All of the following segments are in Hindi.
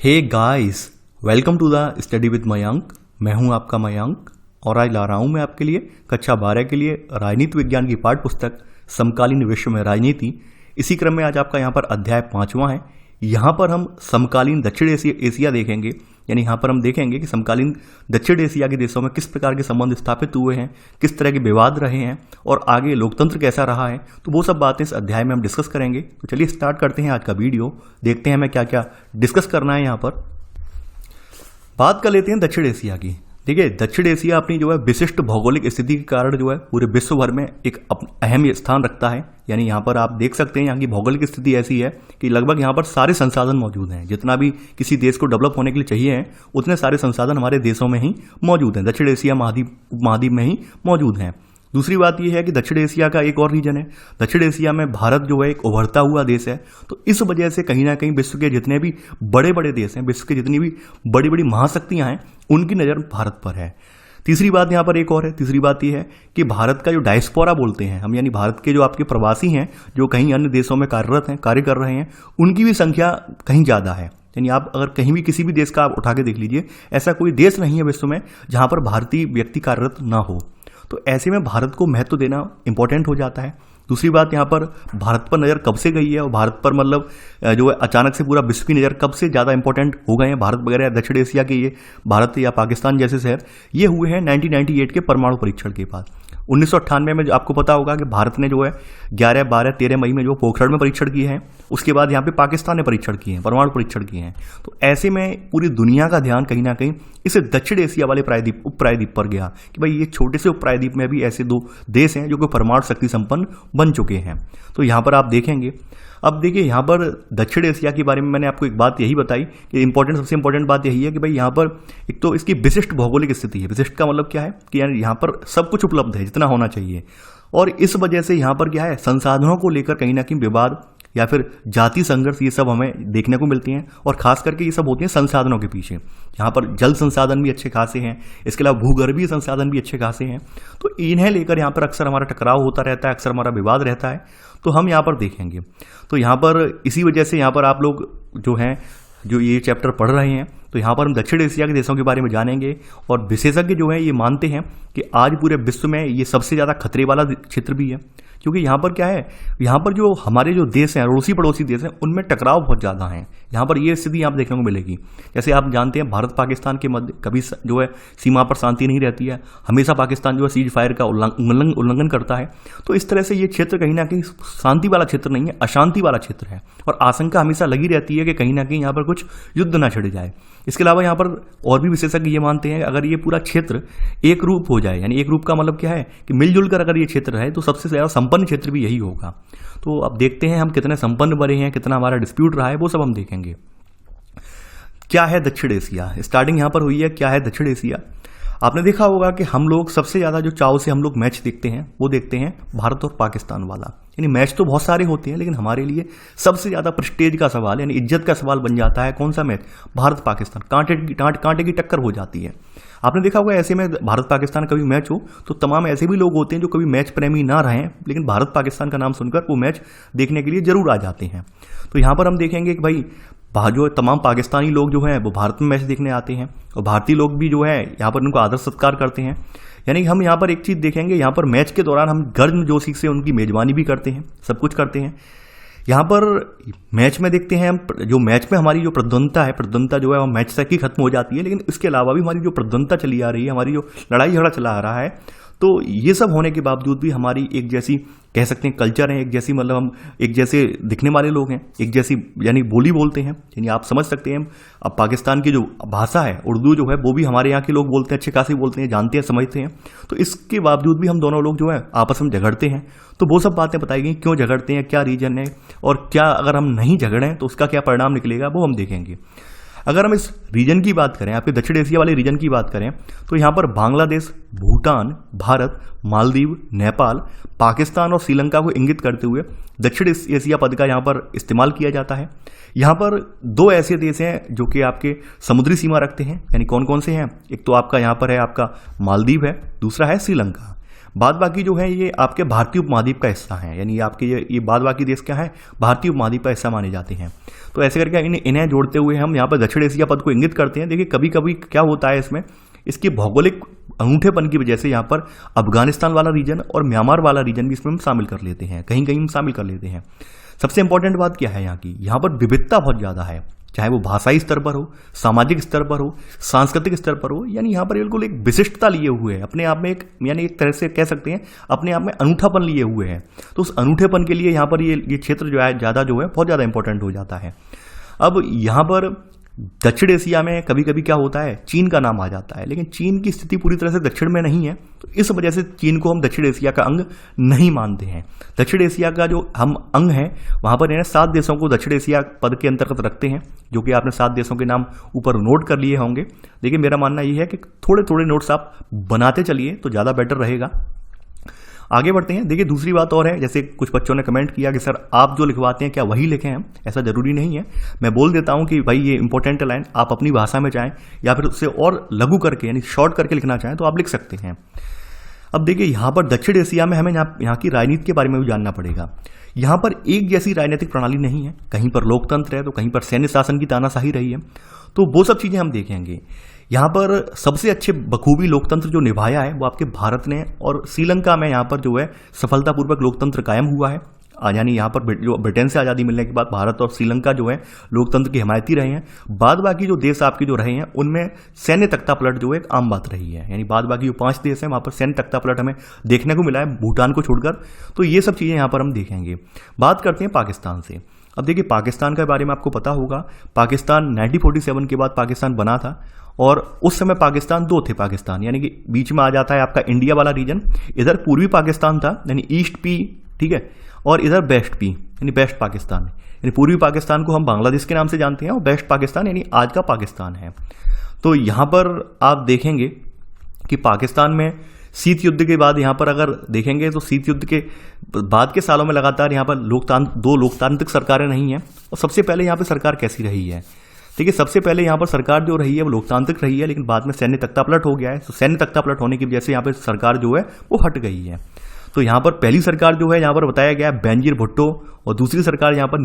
Hey guys, welcome to the study with Mayank. मैं हूं आपका मयंक और आज ला रहा हूं मैं आपके लिए कक्षा 12 के लिए राजनीति विज्ञान की पाठ्य पुस्तक समकालीन विश्व में राजनीति। इसी क्रम में आज आपका यहाँ पर अध्याय 5वां है। यहाँ पर हम समकालीन दक्षिण एशिया देखेंगे, यानी यहाँ पर हम देखेंगे कि समकालीन दक्षिण एशिया के देशों में किस प्रकार के संबंध स्थापित हुए हैं, किस तरह के विवाद रहे हैं और आगे लोकतंत्र कैसा रहा है। तो वो सब बातें इस अध्याय में हम डिस्कस करेंगे। तो चलिए स्टार्ट करते हैं आज का वीडियो, देखते हैं हमें क्या क्या डिस्कस करना है। यहाँ पर बात कर लेते हैं दक्षिण एशिया की। देखिए, दक्षिण एशिया अपनी जो है विशिष्ट भौगोलिक स्थिति के कारण जो है पूरे विश्व भर में एक अहम स्थान रखता है। यानी यहाँ पर आप देख सकते हैं यहाँ की भौगोलिक स्थिति ऐसी है कि लगभग यहाँ पर सारे संसाधन मौजूद हैं। जितना भी किसी देश को डेवलप होने के लिए चाहिए हैं उतने सारे संसाधन हमारे देशों में ही मौजूद हैं, दक्षिण एशिया महाद्वीप में ही मौजूद हैं। दूसरी बात यह है कि दक्षिण एशिया का एक और रीजन है। दक्षिण एशिया में भारत जो है एक उभरता हुआ देश है, तो इस वजह से कहीं ना कहीं विश्व के जितने भी बड़े बड़े देश हैं, विश्व के जितनी भी बड़ी बड़ी महाशक्तियां हैं, उनकी नज़र भारत पर है। तीसरी बात यहाँ पर एक और है। तीसरी बात यह है कि भारत का जो डायस्पोरा बोलते हैं हम, यानी भारत के जो आपके प्रवासी हैं जो कहीं अन्य देशों में कार्यरत हैं, कार्य कर रहे हैं, उनकी भी संख्या कहीं ज़्यादा है। यानी आप अगर कहीं भी किसी भी देश का आप उठा के देख लीजिए, ऐसा कोई देश नहीं है विश्व में जहाँ पर भारतीय व्यक्ति कार्यरत ना हो। तो ऐसे में भारत को महत्व देना इंपॉर्टेंट हो जाता है। दूसरी बात, यहाँ पर भारत पर नज़र कब से गई है और भारत पर मतलब जो है अचानक से पूरा विश्व की नज़र कब से ज़्यादा इंपॉर्टेंट हो गए हैं भारत वगैरह दक्षिण एशिया के, ये भारत या पाकिस्तान जैसे शहर, ये हुए हैं 1998 के परमाणु परीक्षण के बाद। 1998 में आपको पता होगा कि भारत ने जो है 11, 12, 13 मई में जो पोखरण में परीक्षण किए हैं, उसके बाद यहाँ पे पाकिस्तान ने परीक्षण किए हैं, परमाणु परीक्षण किए हैं। तो ऐसे में पूरी दुनिया का ध्यान कहीं ना कहीं इस दक्षिण एशिया वाले उप प्रायद्वीप पर गया कि भाई ये छोटे से उप प्रायद्वीप में भी ऐसे दो देश हैं जो कि परमाणु शक्ति संपन्न बन चुके हैं। तो यहाँ पर आप देखेंगे। अब देखिए, यहाँ पर दक्षिण एशिया के बारे में मैंने आपको एक बात यही बताई कि सबसे इंपॉर्टेंट बात यही है कि भाई यहाँ पर एक तो इसकी विशिष्ट भौगोलिक स्थिति है। विशिष्ट का मतलब क्या है कि यार यहाँ पर सब कुछ उपलब्ध है जितना होना चाहिए, और इस वजह से यहाँ पर क्या है, संसाधनों को लेकर कहीं ना कहीं विवाद या फिर जाति संघर्ष ये सब हमें देखने को मिलती हैं, और खास करके ये सब होती हैं संसाधनों के पीछे। यहाँ पर जल संसाधन भी अच्छे खासे हैं, इसके अलावा भूगर्भीय संसाधन भी अच्छे खासे हैं। तो इन्हें लेकर यहाँ पर अक्सर हमारा टकराव होता रहता है, अक्सर हमारा विवाद रहता है। तो हम यहाँ पर देखेंगे। तो यहाँ पर इसी वजह से यहाँ पर आप लोग जो हैं जो ये चैप्टर पढ़ रहे हैं, तो यहाँ पर हम दक्षिण एशिया के देशों के बारे में जानेंगे। और विशेषज्ञ जो है ये मानते हैं कि आज पूरे विश्व में ये सबसे ज़्यादा खतरे वाला क्षेत्र भी है, क्योंकि यहाँ पर क्या है, यहाँ पर जो हमारे जो देश हैं, अड़ोसी पड़ोसी देश हैं, उनमें टकराव बहुत ज़्यादा है। यहाँ पर ये स्थिति आप देखने को मिलेगी। जैसे आप जानते हैं भारत पाकिस्तान के मध्य कभी जो है सीमा पर शांति नहीं रहती है, हमेशा पाकिस्तान जो है सीज फायर का उल्लंघन करता है। तो इस तरह से ये क्षेत्र कहीं ना कहीं शांति वाला क्षेत्र नहीं है, अशांति वाला क्षेत्र है, और आशंका हमेशा लगी रहती है कि कहीं ना कहीं यहाँ पर कुछ युद्ध ना छिड़ जाए। इसके अलावा यहाँ पर और भी विशेषज्ञ ये मानते हैं अगर ये पूरा क्षेत्र एक रूप हो जाए, यानी एक रूप का मतलब क्या है कि मिलजुल कर अगर ये क्षेत्र रहे तो सबसे ज़्यादा संपन्न क्षेत्र भी यही होगा। तो अब देखते हैं हम कितने संपन्न बने हैं, कितना हमारा डिस्प्यूट रहा है, वो सब हम देखेंगे। क्या है दक्षिण एशिया? स्टार्टिंग यहाँ पर हुई है, क्या है दक्षिण एशिया। आपने देखा होगा कि हम लोग सबसे ज़्यादा जो चाव से हम लोग मैच देखते हैं वो देखते हैं भारत और पाकिस्तान वाला। यानी मैच तो बहुत सारे होते हैं, लेकिन हमारे लिए सबसे ज़्यादा प्रेस्टेज का सवाल यानी इज्जत का सवाल बन जाता है कौन सा मैच, भारत पाकिस्तान। कांटे की टक्कर हो जाती है। आपने देखा होगा ऐसे में भारत पाकिस्तान कभी मैच हो तो तमाम ऐसे भी लोग होते हैं जो कभी मैच प्रेमी ना रहें, लेकिन भारत पाकिस्तान का नाम सुनकर वो मैच देखने के लिए जरूर आ जाते हैं। तो यहाँ पर हम देखेंगे कि भाई जो तमाम पाकिस्तानी लोग जो हैं वो भारत में मैच देखने आते हैं, और भारतीय लोग भी जो है यहाँ पर उनको आदर सत्कार करते हैं। यानी हम यहाँ पर एक चीज़ देखेंगे, यहाँ पर मैच के दौरान हम गर्मजोशी से उनकी मेजबानी भी करते हैं, सब कुछ करते हैं। यहाँ पर मैच में देखते हैं हम जो मैच में हमारी जो प्रद्वंदता जो है वो मैच तक ही खत्म हो जाती है, लेकिन इसके अलावा भी हमारी जो प्रद्वंदता चली आ रही है, हमारी जो लड़ाई झगड़ा चला आ रहा है, तो ये सब होने के बावजूद भी हमारी एक जैसी कह सकते हैं कल्चर है, एक जैसी मतलब हम एक जैसे दिखने वाले लोग हैं, एक जैसी यानी बोली बोलते हैं। यानी आप समझ सकते हैं अब पाकिस्तान की जो भाषा है उर्दू जो है वो भी हमारे यहाँ के लोग बोलते हैं, अच्छे खासे बोलते हैं, जानते हैं, समझते हैं। तो इसके बावजूद भी हम दोनों लोग जो है आपस में झगड़ते हैं। तो वो सब बातें बताई गई, क्यों झगड़ते हैं, क्या रीजन है, और क्या अगर हम नहीं झगड़ें तो उसका क्या परिणाम निकलेगा, वो हम देखेंगे। अगर हम इस रीजन की बात करें, आपके दक्षिण एशिया वाले रीजन की बात करें, तो यहाँ पर बांग्लादेश, भूटान, भारत, मालदीव, नेपाल, पाकिस्तान और श्रीलंका को इंगित करते हुए दक्षिण एशिया पद का यहाँ पर इस्तेमाल किया जाता है। यहाँ पर दो ऐसे देश हैं जो कि आपके समुद्री सीमा रखते हैं, यानी कौन कौन से हैं, एक तो आपका यहाँ पर है आपका मालदीव है, दूसरा है श्रीलंका। बाद बाकी जो है ये आपके भारतीय उपमहाद्वीप का हिस्सा है, यानी आपके ये बाद बाकी देश क्या है, भारतीय उपमहाद्वीप का हिस्सा माने जाते हैं। तो ऐसे करके इन्हें जोड़ते हुए हम यहाँ पर दक्षिण एशिया पद को इंगित करते हैं। देखिए कभी कभी क्या होता है इसमें, इसके भौगोलिक अनूठेपन की वजह से यहाँ पर अफगानिस्तान वाला रीजन और म्यांमार वाला रीजन भी इसमें हम शामिल कर लेते हैं, कहीं कहीं हम शामिल कर लेते हैं। सबसे इंपॉर्टेंट बात क्या है यहाँ की, यहाँ पर विविधता बहुत ज़्यादा है, चाहे वो भाषाई स्तर पर हो, सामाजिक स्तर पर हो, सांस्कृतिक स्तर पर हो, यानी यहाँ पर बिल्कुल एक विशिष्टता लिए हुए है अपने आप में, एक यानी एक तरह से कह सकते हैं अपने आप में अनूठापन लिए हुए हैं। तो उस अनूठेपन के लिए यहाँ पर ये क्षेत्र जो है ज़्यादा जो है बहुत ज़्यादा इंपॉर्टेंट हो जाता है। अब यहाँ पर दक्षिण एशिया में कभी कभी क्या होता है, चीन का नाम आ जाता है, लेकिन चीन की स्थिति पूरी तरह से दक्षिण में नहीं है, तो इस वजह से चीन को हम दक्षिण एशिया का अंग नहीं मानते हैं। दक्षिण एशिया का जो हम अंग है वहाँ पर 7 देशों को दक्षिण एशिया पद के अंतर्गत रखते हैं, जो कि आपने 7 देशों के नाम ऊपर नोट कर लिए होंगे। लेकिन मेरा मानना ये है कि थोड़े थोड़े नोट्स आप बनाते चलिए तो ज़्यादा बेटर रहेगा। आगे बढ़ते हैं। देखिए दूसरी बात और है, जैसे कुछ बच्चों ने कमेंट किया कि सर आप जो लिखवाते हैं क्या वही लिखें हम, ऐसा जरूरी नहीं है। मैं बोल देता हूं कि भाई ये इंपॉर्टेंट लाइन आप अपनी भाषा में चाहें या फिर उससे और लघु करके यानी शॉर्ट करके लिखना चाहें तो आप लिख सकते हैं। अब देखिए यहाँ पर दक्षिण एशिया में हमें यहाँ की राजनीति के बारे में भी जानना पड़ेगा। यहाँ पर एक जैसी राजनीतिक प्रणाली नहीं है, कहीं पर लोकतंत्र है तो कहीं पर सैन्य शासन की तानाशाही रही है, तो वो सब चीज़ें हम देखेंगे। यहाँ पर सबसे अच्छे बखूबी लोकतंत्र जो निभाया है वो आपके भारत ने, और श्रीलंका में यहाँ पर जो है सफलतापूर्वक लोकतंत्र कायम हुआ है। यानी यहाँ पर जो ब्रिटेन से आज़ादी मिलने के बाद भारत और श्रीलंका जो है लोकतंत्र की हिमायती रहे हैं। बाद बाकी जो देश आपके जो रहे हैं उनमें सैन्य तख्तापलट जो है एक आम बात रही है, यानी बाद बाकी जो 5 देश हैं वहाँ पर सैन्य तख्तापलट हमें देखने को मिला है, भूटान को छोड़कर। तो ये सब चीज़ें यहाँ पर हम देखेंगे। बात करते हैं पाकिस्तान से। अब देखिए पाकिस्तान के बारे में आपको पता होगा, पाकिस्तान 1947 के बाद पाकिस्तान बना था, और उस समय पाकिस्तान 2 थे पाकिस्तान, यानी कि बीच में आ जाता है आपका इंडिया वाला रीजन। इधर पूर्वी पाकिस्तान था यानी ईस्ट पी, ठीक है, और इधर वेस्ट पी यानी वेस्ट पाकिस्तान। यानी पूर्वी पाकिस्तान को हम बांग्लादेश के नाम से जानते हैं और वेस्ट पाकिस्तान यानी आज का पाकिस्तान है। तो यहाँ पर आप देखेंगे कि पाकिस्तान में शीत युद्ध के बाद यहाँ पर अगर देखेंगे तो शीत युद्ध के बाद के सालों में लगातार यहाँ पर 2 लोकतांत्रिक सरकारें नहीं हैं। और सबसे पहले यहाँ पर सरकार कैसी रही है, देखिए सबसे पहले यहाँ पर सरकार जो रही है वो लोकतांत्रिक रही है, लेकिन बाद में सैन्य तख्तापलट हो गया है। तो सैन्य तख्तापलट होने की वजह से यहाँ पर सरकार जो है वो हट गई है। तो यहाँ पर पहली सरकार जो है यहाँ पर बताया गया है बेनजीर भुट्टो, और दूसरी सरकार यहाँ पर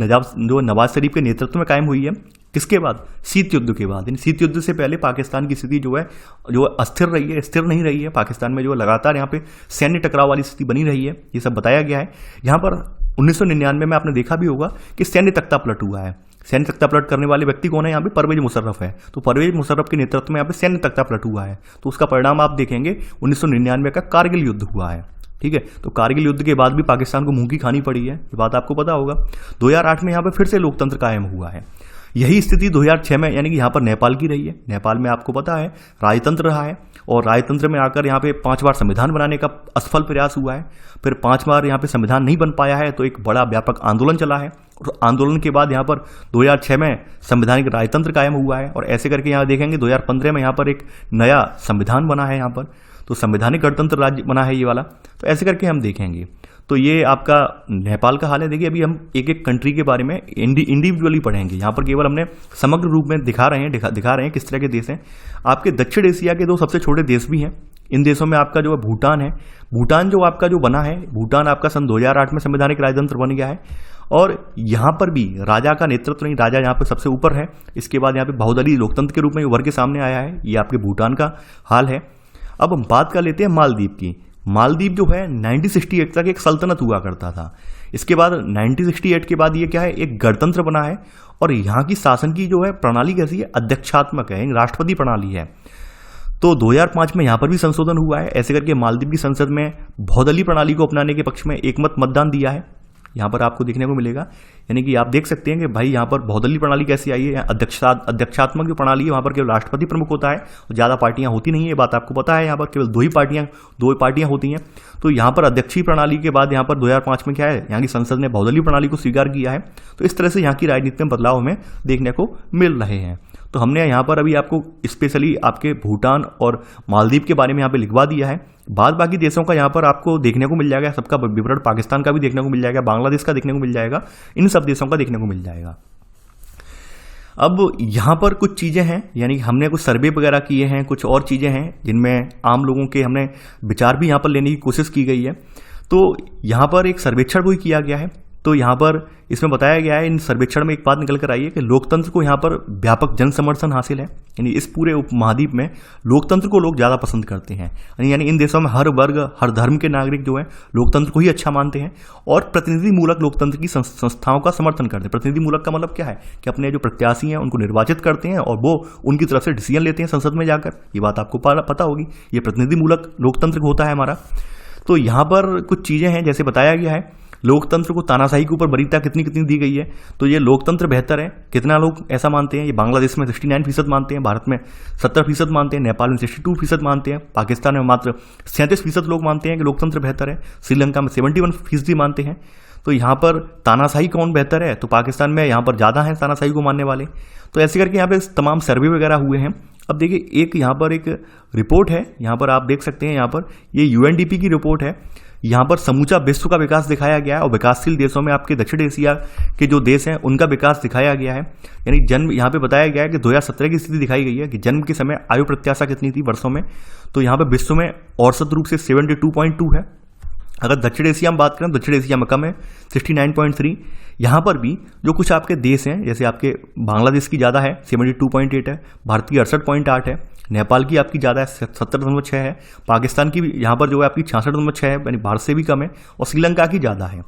नवाज शरीफ के नेतृत्व में कायम हुई है। किसके बाद, शीत युद्ध के बाद। शीत युद्ध से पहले पाकिस्तान की स्थिति जो है अस्थिर रही है, स्थिर नहीं रही है। पाकिस्तान में जो लगातार यहाँ पे सैन्य टकराव वाली स्थिति बनी रही है, ये सब बताया गया है। यहाँ पर 1999 में आपने देखा भी होगा कि सैन्य तख्तापलट हुआ है। सैन्य तख्तापलट करने वाले व्यक्ति कौन है, यहाँ पे परवेज मुशर्रफ है। तो परवेज मुशर्रफ के नेतृत्व में यहाँ पे सैन्य तख्तापलट हुआ है। तो उसका परिणाम आप देखेंगे 1999 का कारगिल युद्ध हुआ है, ठीक है। तो कारगिल युद्ध के बाद भी पाकिस्तान को मुंह की खानी पड़ी है, ये बात आपको पता होगा। 2008 में यहाँ पे फिर से लोकतंत्र कायम हुआ है। यही स्थिति 2006 में यानी कि यहाँ पर नेपाल की रही है। नेपाल में आपको पता है राजतंत्र रहा है, और राजतंत्र में आकर यहाँ पे 5 बार संविधान बनाने का असफल प्रयास हुआ है। फिर 5 बार यहाँ पे संविधान नहीं बन पाया है, तो एक बड़ा व्यापक आंदोलन चला है, और आंदोलन के बाद यहाँ पर 2006 में संवैधानिक राजतंत्र कायम हुआ है। और ऐसे करके यहाँ देखेंगे 2015 में यहाँ पर एक नया संविधान बना है यहाँ पर, तो संवैधानिक गणतंत्र राज्य बना है ये वाला। तो ऐसे करके हम देखेंगे। तो ये आपका नेपाल का हाल है। देखिए अभी हम एक एक कंट्री के बारे में इंडिविजुअली पढ़ेंगे, यहाँ पर केवल हमने समग्र रूप में दिखा रहे हैं किस तरह के देश हैं। आपके दक्षिण एशिया के 2 सबसे छोटे देश भी हैं। इन देशों में आपका जो है भूटान है। भूटान जो आपका जो बना है, भूटान आपका सन 2008 में संवैधानिक राजतंत्र बन गया है, और यहाँ पर भी राजा का नेतृत्व नहीं, राजा यहाँ पर सबसे ऊपर है। इसके बाद यहाँ पे बहुदलीय लोकतंत्र के रूप में उभर के सामने आया है। ये आपके भूटान का हाल है। अब हम बात कर लेते हैं मालदीव की। मालदीव जो है 1968 तक एक सल्तनत हुआ करता था। इसके बाद 1968 के बाद ये क्या है, एक गणतंत्र बना है, और यहाँ की शासन की जो है प्रणाली कैसी है, अध्यक्षात्मक है, राष्ट्रपति प्रणाली है। तो 2005 में यहाँ पर भी संशोधन हुआ है। ऐसे करके मालदीव की संसद में बहुदलीय प्रणाली को अपनाने के पक्ष में एकमत मतदान दिया है। यहाँ पर आपको देखने को मिलेगा, यानी कि आप देख सकते हैं कि भाई यहाँ पर बहुदलीय प्रणाली कैसी आई है। अध्यक्षात्मक जो प्रणाली है वहाँ पर केवल राष्ट्रपति प्रमुख होता है, और ज़्यादा पार्टियाँ होती नहीं है, ये बात आपको पता है। यहाँ पर केवल दो पार्टियाँ होती हैं। तो यहाँ पर अध्यक्षीय प्रणाली के बाद यहाँ पर 2005 में क्या है, यहाँ की संसद ने बहुदलीय प्रणाली को स्वीकार किया है। तो इस तरह से यहाँ की राजनीति में बदलाव हमें देखने को मिल रहे हैं। तो हमने यहाँ पर अभी आपको स्पेशली आपके भूटान और मालदीव के बारे में यहाँ पे लिखवा दिया है। बाद बाकी देशों का यहाँ पर आपको देखने को मिल जाएगा, सबका विवरण पाकिस्तान का भी देखने को मिल जाएगा, बांग्लादेश का देखने को मिल जाएगा, इन सब देशों का देखने को मिल जाएगा। अब यहाँ पर कुछ चीज़ें हैं, यानी हमने कुछ सर्वे वगैरह किए हैं, कुछ और चीज़ें हैं जिनमें आम लोगों के हमने विचार भी यहाँ पर लेने की कोशिश की गई है। तो यहाँ पर एक सर्वेक्षण भी किया गया है। तो यहाँ पर इसमें बताया गया है, इन सर्वेक्षण में एक बात निकल कर आई है कि लोकतंत्र को यहाँ पर व्यापक जन समर्थन हासिल है। यानी इस पूरे उपमहाद्वीप में लोकतंत्र को लोग ज़्यादा पसंद करते हैं। यानी इन देशों में हर वर्ग, हर धर्म के नागरिक जो है लोकतंत्र को ही अच्छा मानते हैं और प्रतिनिधि मूलक लोकतंत्र की संस्थाओं का समर्थन करते हैं। प्रतिनिधि मूलक का मतलब क्या है कि अपने जो प्रत्याशी हैं उनको निर्वाचित करते हैं और वो उनकी तरफ से डिसीजन लेते हैं संसद में जाकर। ये बात आपको पता होगी, ये प्रतिनिधि मूलक लोकतंत्र होता है हमारा। तो यहाँ पर कुछ चीज़ें हैं, जैसे बताया गया है लोकतंत्र को तानाशाही के ऊपर वरीयता कितनी कितनी दी गई है। तो ये लोकतंत्र बेहतर है, कितना लोग ऐसा मानते हैं। ये बांग्लादेश में 69% मानते हैं, भारत में 70% मानते हैं, नेपाल में 62% मानते हैं, पाकिस्तान में मात्र 37% लोग मानते हैं कि लोकतंत्र बेहतर है, श्रीलंका में 71% मानते हैं। तो यहाँ पर तानाशाही कौन बेहतर है, तो पाकिस्तान में यहाँ पर ज़्यादा है तानाशाही को मानने वाले। तो ऐसे करके यहाँ पे तमाम सर्वे वगैरह हुए हैं। अब देखिए एक यहाँ पर एक रिपोर्ट है, यहाँ पर आप देख सकते हैं, यहाँ पर ये यूएनडीपी की रिपोर्ट है। यहाँ पर समूचा विश्व का विकास दिखाया गया है और विकासशील देशों में आपके दक्षिण एशिया के जो देश हैं उनका विकास दिखाया गया है। यानी जन्म यहाँ पे बताया गया है कि 2017 की स्थिति दिखाई गई है कि जन्म के समय आयु प्रत्याशा कितनी थी वर्षों में। तो यहाँ पे विश्व में औसत रूप से 72.2 है। अगर दक्षिण एशिया में बात करें, दक्षिण एशिया में कम है 69.3। यहाँ पर भी जो कुछ आपके देश हैं, जैसे आपके बांग्लादेश की ज़्यादा है 72.8 है, भारत की 68.8 है, नेपाल की आपकी ज़्यादा है 70.6 है, पाकिस्तान की यहाँ पर जो है आपकी 66.6 है, यानी भारत से भी कम है, और श्रीलंका की ज़्यादा है।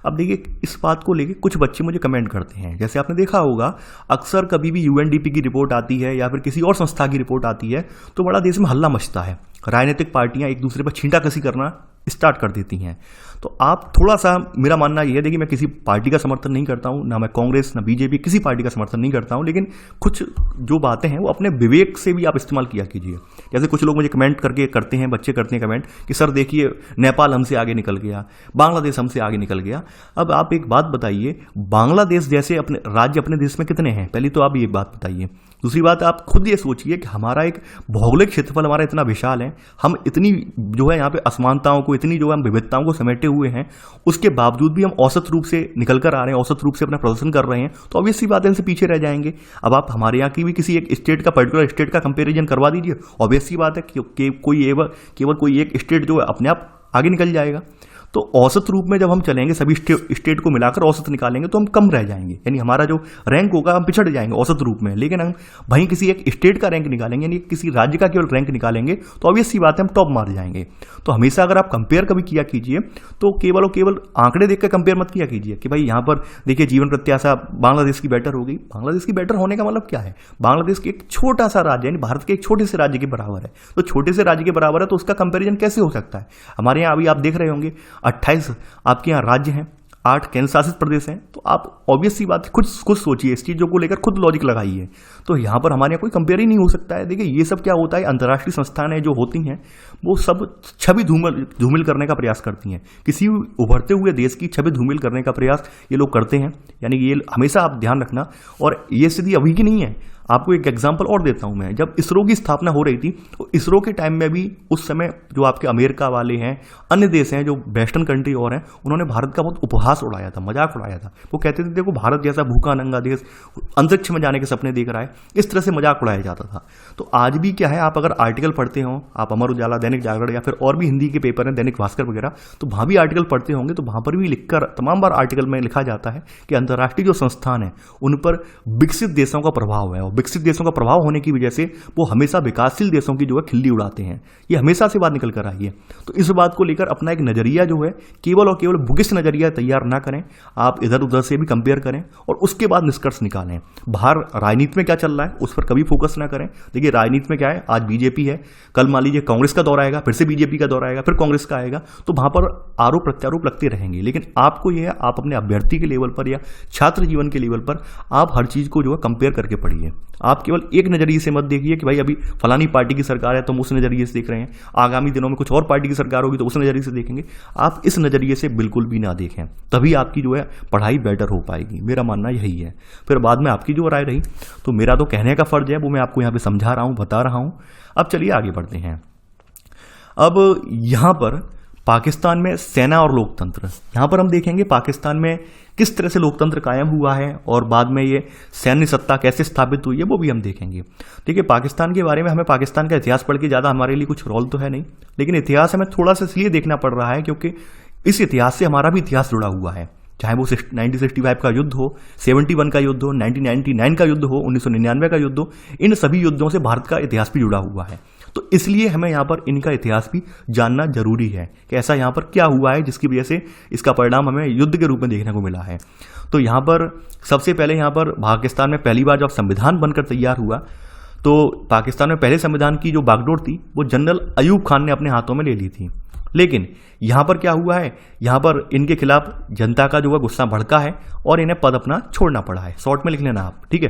अब देखिए इस बात को लेके कुछ बच्चे मुझे कमेंट करते हैं, जैसे आपने देखा होगा अक्सर कभी भी यूएनडीपी की रिपोर्ट आती है या फिर किसी और संस्था की रिपोर्ट आती है तो बड़ा देश में हल्ला मचता है, राजनीतिक पार्टियां एक दूसरे पर छींटाकशी करना स्टार्ट कर देती हैं। तो आप थोड़ा सा, मेरा मानना यह है, देखिए मैं किसी पार्टी का समर्थन नहीं करता हूं, ना मैं कांग्रेस ना बीजेपी किसी पार्टी का समर्थन नहीं करता हूं, लेकिन कुछ जो बातें हैं वो अपने विवेक से भी आप इस्तेमाल किया कीजिए। जैसे कुछ लोग मुझे कमेंट करके करते हैं, बच्चे करते हैं कमेंट कि सर देखिए नेपाल हमसे आगे निकल गया, बांग्लादेश हमसे आगे निकल गया। अब आप एक बात बताइए, बांग्लादेश जैसे अपने राज्य अपने देश में कितने हैं, पहली तो आप ये बात बताइए। दूसरी बात, आप खुद ये सोचिए कि हमारा एक भौगोलिक क्षेत्रफल हमारा इतना विशाल है, हम इतनी जो है यहाँ पे असमानताओं को, इतनी जो है हम विविधताओं को समेटे हुए हैं, उसके बावजूद भी हम औसत रूप से निकल कर आ रहे हैं, औसत रूप से अपना प्रदर्शन कर रहे हैं, तो ऑब्वियस सी बात है इनसे पीछे रह जाएंगे। अब आप हमारे यहाँ की भी किसी एक स्टेट का, पर्टिकुलर स्टेट का कंपेरिजन करवा दीजिए, ऑब्वियस सी बात है कि केवल कोई एक स्टेट जो है अपने आप आगे निकल जाएगा। तो औसत रूप में जब हम चलेंगे, सभी स्टेट को मिलाकर औसत निकालेंगे तो हम कम रह जाएंगे, यानी हमारा जो रैंक होगा हम पिछड़ जाएंगे औसत रूप में। लेकिन हम वहीं किसी एक स्टेट का रैंक निकालेंगे, यानी किसी राज्य का केवल रैंक निकालेंगे, तो ऑब्वियस सी बात है हम टॉप मार जाएंगे। तो हमेशा अगर आप कंपेयर कभी किया कीजिए तो केवल और केवल आंकड़े देखकर कंपेयर मत किया कीजिए कि भाई यहाँ पर देखिए जीवन प्रत्याशा बांग्लादेश की बेटर होगी। बांग्लादेश की बेटर होने का मतलब क्या है, बांग्लादेश के एक छोटा सा राज्य, यानी भारत के एक छोटे से राज्य के बराबर है। तो छोटे से राज्य के बराबर है तो उसका कंपेरिजन कैसे हो सकता है। हमारे यहाँ अभी आप देख रहे होंगे 28 आपके यहाँ राज्य हैं, 8 केंद्र शासित प्रदेश हैं। तो आप ऑब्वियस सी बात है खुद सोचिए, इस चीज़ों को लेकर खुद लॉजिक लगाइए। तो यहाँ पर हमारे यहाँ कोई कंपेयर ही नहीं हो सकता है। देखिए ये सब क्या होता है, अंतर्राष्ट्रीय संस्थानें जो होती हैं वो सब छवि धूमिल करने का प्रयास करती हैं, किसी उभरते हुए देश की छवि धूमिल करने का प्रयास ये लोग करते हैं। यानी ये हमेशा आप ध्यान रखना। और ये स्थिति अभी की नहीं है, आपको एक एग्जांपल और देता हूं मैं। जब इसरो की स्थापना हो रही थी तो इसरो के टाइम में भी उस समय जो आपके अमेरिका वाले हैं, अन्य देश हैं जो वेस्टर्न कंट्री और हैं, उन्होंने भारत का बहुत उपहास उड़ाया था, मजाक उड़ाया था। वो कहते थे देखो भारत जैसा भूखा नंगा देश अंतरिक्ष में जाने के सपने देख रहा है, इस तरह से मजाक उड़ाया जाता था। तो आज भी क्या है, आप अगर आर्टिकल पढ़ते हो, आप अमर उजाला, दैनिक जागरण या फिर और भी हिंदी के पेपर हैं, दैनिक भास्कर वगैरह, तो वहां भी आर्टिकल पढ़ते होंगे तो वहां पर भी लिखकर तमाम बार आर्टिकल में लिखा जाता है कि अंतर्राष्ट्रीय जो संस्थान है उन पर विकसित देशों का प्रभाव है, और विकसित देशों का प्रभाव होने की वजह से वो हमेशा विकासशील देशों की जो है खिल्ली उड़ाते हैं। ये हमेशा से बात निकल कर आई है। तो इस बात को लेकर अपना एक नजरिया जो है केवल और केवल बुकिश नजरिया तैयार ना करें, आप इधर उधर से भी कंपेयर करें और उसके बाद निष्कर्ष निकालें। बाहर राजनीति में क्या चल रहा है उस पर कभी फोकस ना करें। देखिए राजनीति में क्या है, आज बीजेपी है, कल मान लीजिए कांग्रेस का दौर आएगा, फिर से बीजेपी का दौर आएगा, फिर कांग्रेस का आएगा, तो वहां पर आरोप प्रत्यारोप लगते रहेंगे। लेकिन आपको यह है, आप अपने अभ्यर्थी के लेवल पर या छात्र जीवन के लेवल पर आप हर चीज को जो है कंपेयर करके पढ़िए। आप केवल एक नजरिए से मत देखिए कि भाई अभी फलानी पार्टी की सरकार है तो हम उस नजरिए से देख रहे हैं, आगामी दिनों में कुछ और पार्टी की सरकार होगी तो उस नजरिए से देखेंगे। आप इस नजरिए से बिल्कुल भी ना देखें, तभी आपकी जो है पढ़ाई बेटर हो पाएगी। मेरा मानना यही है। फिर बाद में आपकी जो राय रही, तो मेरा तो कहने का फर्ज है वो मैं आपको यहाँ पे समझा रहा हूँ, बता रहा हूँ। अब चलिए आगे बढ़ते हैं। अब यहाँ पर पाकिस्तान में सेना और लोकतंत्र। यहाँ पर हम देखेंगे पाकिस्तान में किस तरह से लोकतंत्र कायम हुआ है और बाद में ये सैन्य सत्ता कैसे स्थापित हुई है वो भी हम देखेंगे। देखिए, पाकिस्तान के बारे में हमें पाकिस्तान का इतिहास पढ़ के ज़्यादा हमारे लिए कुछ रोल तो है नहीं, लेकिन इतिहास हमें थोड़ा सा इसलिए देखना पड़ रहा है क्योंकि इस इतिहास से हमारा भी इतिहास जुड़ा हुआ है। चाहे वो 1965 का युद्ध हो, 71 का युद्ध हो, 1999 का युद्ध हो, 1999 का युद्ध हो, इन सभी युद्धों से भारत का इतिहास भी जुड़ा हुआ है। तो इसलिए हमें यहाँ पर इनका इतिहास भी जानना जरूरी है कि ऐसा यहाँ पर क्या हुआ है जिसकी वजह से इसका परिणाम हमें युद्ध के रूप में देखने को मिला है। तो यहाँ पर सबसे पहले यहाँ पर पाकिस्तान में पहली बार जब संविधान बनकर तैयार हुआ तो पाकिस्तान में पहले संविधान की जो बागडोर थी वो जनरल अयूब खान ने अपने हाथों में ले ली थी। लेकिन यहाँ पर क्या हुआ है, यहाँ पर इनके खिलाफ जनता का जो है गुस्सा भड़का है और इन्हें पद अपना छोड़ना पड़ा है। शॉर्ट में लिख लेना आप, ठीक है।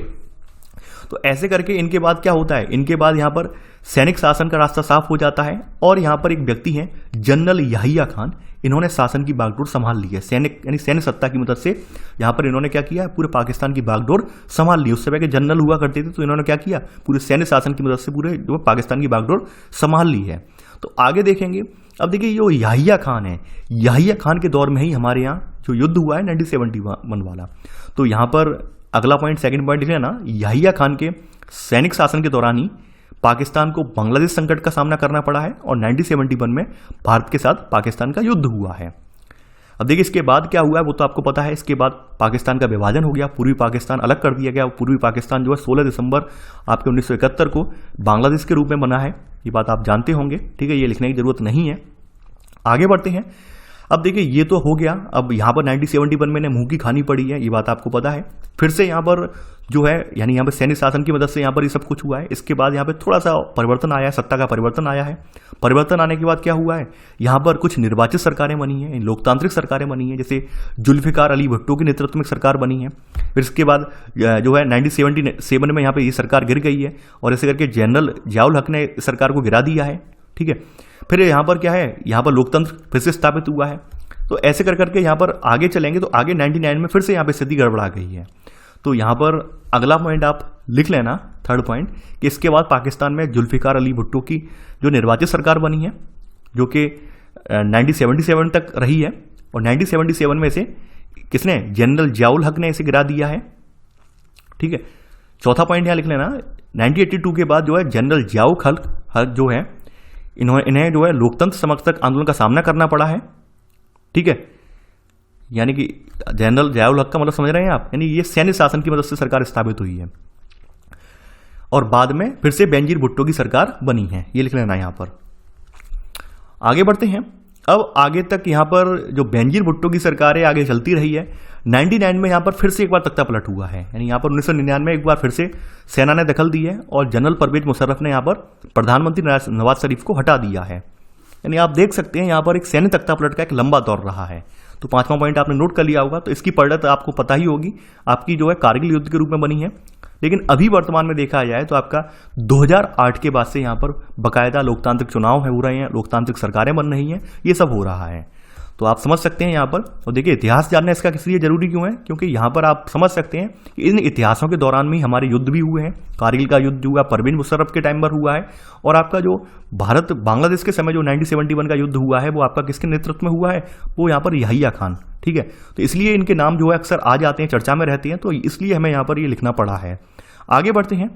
तो ऐसे करके इनके बाद क्या होता है, इनके बाद यहाँ पर सैनिक शासन का रास्ता साफ हो जाता है और यहाँ पर एक व्यक्ति हैं जनरल याहिया खान, इन्होंने शासन की बागडोर संभाल ली है। सैनिक यानी सैन्य सत्ता की मदद से यहाँ पर इन्होंने क्या किया, पूरे पाकिस्तान की बागडोर संभाल ली। उस समय के जनरल हुआ करते थे तो इन्होंने क्या किया, पूरे सैन्य शासन की मदद से पूरे जो पाकिस्तान की बागडोर संभाल ली है। तो आगे देखेंगे, अब देखिए जो याहिया खान है, याहिया खान के दौर में ही हमारे यहाँ जो युद्ध हुआ है 1971 वाला। तो यहाँ पर अगला पॉइंट, सेकंड पॉइंट लिख लेना, याहिया खान के सैनिक शासन के दौरान ही पाकिस्तान को बांग्लादेश संकट का सामना करना पड़ा है और 1971 में भारत के साथ पाकिस्तान का युद्ध हुआ है। अब देखिए इसके बाद क्या हुआ है वो तो आपको पता है। इसके बाद पाकिस्तान का विभाजन हो गया, पूर्वी पाकिस्तान अलग कर दिया गया। पूर्वी पाकिस्तान जो है 16 दिसंबर आपके 1971 को बांग्लादेश के रूप में बना है, ये बात आप जानते होंगे, ठीक है, ये लिखने की जरूरत नहीं है। आगे बढ़ते हैं। अब देखिए ये तो हो गया, अब यहाँ पर 1971 में मुंह की खानी पड़ी है, ये बात आपको पता है। फिर से यहाँ पर जो है यानी यहाँ पर सैन्य शासन की मदद से यहाँ पर ये सब कुछ हुआ है। इसके बाद यहाँ पे थोड़ा सा परिवर्तन आया है, सत्ता का परिवर्तन आया है। परिवर्तन आने के बाद क्या हुआ है, यहाँ पर कुछ निर्वाचित सरकारें बनी हैं, लोकतांत्रिक सरकारें बनी हैं, जैसे जुल्फिकार अली भुट्टो के नेतृत्व में सरकार बनी है। फिर इसके बाद जो है 1977 में यहाँ पे ये सरकार गिर गई है और ऐसे करके जनरल जियाउल हक ने सरकार को गिरा दिया है, ठीक है। फिर यहाँ पर क्या है, यहाँ पर लोकतंत्र फिर से स्थापित हुआ है। तो ऐसे कर करके यहाँ पर आगे चलेंगे तो आगे 99 में फिर से यहाँ पे स्थिति गड़बड़ा गई है। तो यहाँ पर अगला पॉइंट आप लिख लेना, थर्ड पॉइंट, कि इसके बाद पाकिस्तान में जुल्फिकार अली भुट्टो की जो निर्वाचित सरकार बनी है जो कि 1977 तक रही है और 1977 में से किसने, जनरल जियाउल हक ने इसे गिरा दिया है, ठीक है। चौथा पॉइंट यहाँ लिख लेना, 1982 के बाद जो है जनरल जियाउल हक जो है इन्हें जो है लोकतंत्र समर्थक आंदोलन का सामना करना पड़ा है, ठीक है। यानी कि जनरल जियाउल हक का मतलब समझ रहे हैं आप, यानी ये सैन्य शासन की मदद से सरकार स्थापित हुई है और बाद में फिर से बेनजीर भुट्टो की सरकार बनी है, ये लिख लेना यहाँ पर। आगे बढ़ते हैं। अब आगे तक यहाँ पर जो बेनजीर भुट्टो की सरकार है आगे चलती रही है। 99 में यहाँ पर फिर से एक बार तख्ता पलट हुआ है, यानी यहाँ पर 1999 में एक बार फिर से सेना ने दखल दी है और जनरल परवेज मुशर्रफ ने यहाँ पर प्रधानमंत्री नवाज शरीफ को हटा दिया है। यानी आप देख सकते हैं यहाँ पर एक सैन्य तख्ता पलट का एक लंबा दौर रहा है। तो पांचवा पॉइंट आपने नोट कर लिया होगा। तो इसकी पढ़त आपको पता ही होगी, आपकी जो है कारगिल युद्ध के रूप में बनी है। लेकिन अभी वर्तमान में देखा जाए तो आपका 2008 के बाद से यहाँ पर बाकायदा लोकतांत्रिक चुनाव हो रहे हैं, लोकतांत्रिक सरकारें बन रही हैं, ये सब हो रहा है। तो आप समझ सकते हैं यहाँ पर। और देखिए इतिहास जानना इसका किस लिए जरूरी क्यों है, क्योंकि यहाँ पर आप समझ सकते हैं कि इन इतिहासों के दौरान में हमारे युद्ध भी हुए हैं। कारगिल का युद्ध हुआ परवेज मुशर्रफ के टाइम पर हुआ है और आपका जो भारत बांग्लादेश के समय जो 1971 का युद्ध हुआ है वो आपका किसके नेतृत्व में हुआ है, वो यहाँ पर याहिया खान, ठीक है। तो इसलिए इनके नाम जो है अक्सर आ जाते हैं, चर्चा में रहते हैं, तो इसलिए हमें यहाँ पर ये लिखना पड़ा है। आगे बढ़ते हैं।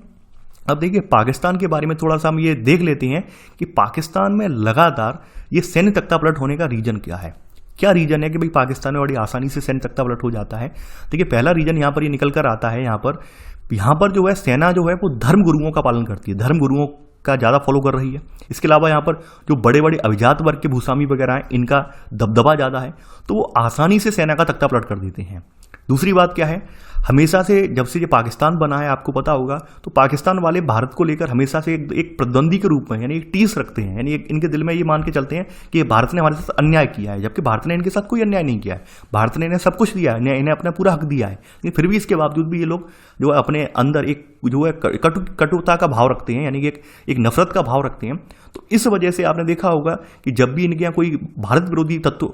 अब देखिए पाकिस्तान के बारे में थोड़ा सा हम ये देख लेते हैं कि पाकिस्तान में लगातार ये सैन्य तख्ता पलट होने का रीजन क्या है। क्या रीजन है कि भाई पाकिस्तान में बड़ी आसानी से सैन्य तख्ता पलट हो जाता है। देखिए पहला रीजन यहाँ पर ये निकल कर आता है, यहाँ पर जो है सेना जो है वो धर्म गुरुओं का पालन करती है, धर्म गुरुओं का ज़्यादा फॉलो कर रही है। इसके अलावा यहाँ पर जो बड़े बड़े अभिजात वर्ग के भूस्वामी वगैरह हैं इनका दबदबा ज़्यादा है, तो वो आसानी से सेना का तख्ता पलट कर देते हैं। दूसरी बात क्या है, हमेशा से जब से ये पाकिस्तान बना है आपको पता होगा तो पाकिस्तान वाले भारत को लेकर हमेशा से एक प्रतिद्वंदी के रूप में यानी एक टीस रखते हैं, यानी इनके दिल में ये मान के चलते हैं कि भारत ने हमारे साथ अन्याय किया है, जबकि भारत ने इनके साथ कोई अन्याय नहीं किया है। भारत ने इन्हें सब कुछ दिया है, इन्हें अपना पूरा हक दिया है, लेकिन फिर भी इसके बावजूद भी ये लोग जो अपने अंदर एक जो है कटुता का भाव रखते हैं, यानी कि एक नफरत का भाव रखते हैं। तो इस वजह से आपने देखा होगा कि जब भी इनके यहाँ कोई भारत विरोधी तत्व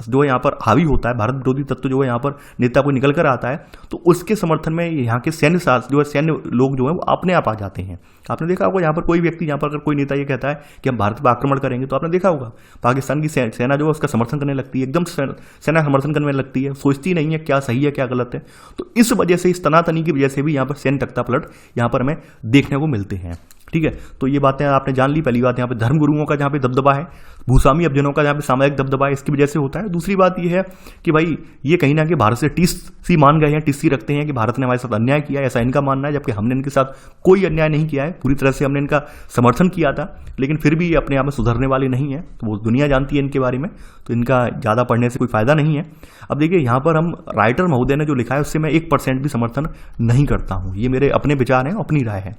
जो है यहाँ पर हावी होता है, भारत विरोधी तत्व जो है यहाँ पर नेता कोई निकल कर आता है, तो उसके समर्थन में यहाँ के सैन्य जो है सैन्य लोग जो है वो अपने आप आ जाते हैं। आपने देखा होगा यहाँ पर कोई व्यक्ति, यहाँ पर अगर कोई नेता ये कहता है कि हम भारत पर आक्रमण करेंगे, तो आपने देखा होगा पाकिस्तान की सेना जो है उसका समर्थन करने लगती है, एकदम सेना समर्थन करने लगती है, सोचती नहीं है क्या सही है क्या गलत है। तो इस वजह से, इस तनातनी की वजह से भी यहाँ पर सैन्य तख्ता पलट यहाँ पर हमें देखने को मिलते हैं। ठीक है, तो ये बातें आपने जान ली। पहली बात यहाँ पे धर्मगुरुओं का जहाँ पे दबदबा है, भूस्वामी अपजनों का जहाँ पे सामाजिक दबदबा है, इसकी वजह से होता है। दूसरी बात ये है कि भाई ये कहीं ना कहीं भारत से टीसी मान गए हैं, टीसी रखते हैं कि भारत ने हमारे साथ अन्याय किया है, ऐसा इनका मानना है, जबकि हमने इनके साथ कोई अन्याय नहीं किया है। पूरी तरह से हमने इनका समर्थन किया था, लेकिन फिर भी ये अपने आप में सुधरने वाले नहीं है। तो वो दुनिया जानती है इनके बारे में, तो इनका ज़्यादा पढ़ने से कोई फायदा नहीं है। अब देखिए यहाँ पर हम राइटर महोदय ने जो लिखा है उससे मैं 1% भी समर्थन नहीं करता हूँ। ये मेरे अपने विचार हैं, अपनी राय है।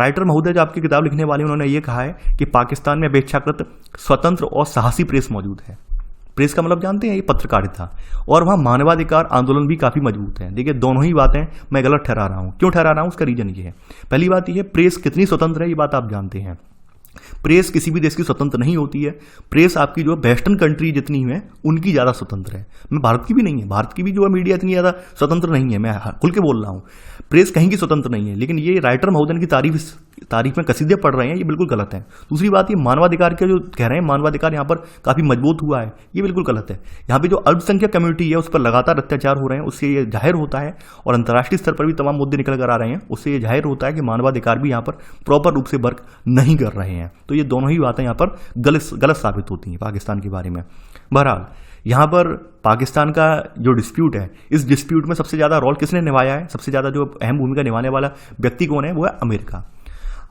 राइटर महोदय जो आपकी किताब लिखने वाले उन्होंने ये कहा है कि पाकिस्तान में अपेक्षाकृत स्वतंत्र और साहसी प्रेस मौजूद है। प्रेस का मतलब जानते हैं, ये पत्रकारिता, और वहाँ मानवाधिकार आंदोलन भी काफ़ी मजबूत है। देखिए दोनों ही बातें मैं गलत ठहरा रहा हूँ। क्यों ठहरा रहा हूँ, उसका रीजन ये है। पहली बात ये है, प्रेस कितनी स्वतंत्र है ये बात आप जानते हैं। प्रेस किसी भी देश की स्वतंत्र नहीं होती है। प्रेस आपकी जो वेस्टर्न कंट्री जितनी है उनकी ज़्यादा स्वतंत्र है, मैं भारत की भी नहीं है। भारत की भी जो है मीडिया इतनी ज़्यादा स्वतंत्र नहीं है, मैं खुल के बोल रहा हूँ। प्रेस कहीं की स्वतंत्र नहीं है। लेकिन ये राइटर महोदय की तारीफ में कसीदे पढ़ रहे हैं, ये बिल्कुल गलत है। दूसरी बात, ये मानवाधिकार के जो कह रहे हैं, मानवाधिकार यहाँ पर काफ़ी मजबूत हुआ है, ये बिल्कुल गलत है। यहाँ पे जो अल्पसंख्यक कम्युनिटी है उस पर लगातार अत्याचार हो रहे हैं, उससे ये जाहिर होता है, और अंतर्राष्ट्रीय स्तर पर भी तमाम मुद्दे निकल कर आ रहे हैं, उससे ये जाहिर होता है कि मानवाधिकार भी यहाँ पर प्रॉपर रूप से वर्क नहीं कर रहे हैं। तो ये दोनों ही बातें यहाँ पर गलत साबित होती हैं पाकिस्तान के बारे में। बहरहाल यहाँ पर पाकिस्तान का जो डिस्प्यूट है, इस डिस्प्यूट में सबसे ज़्यादा रोल किसने निभाया है, सबसे ज़्यादा जो अहम भूमिका निभाने वाला व्यक्ति कौन है, वो है अमेरिका।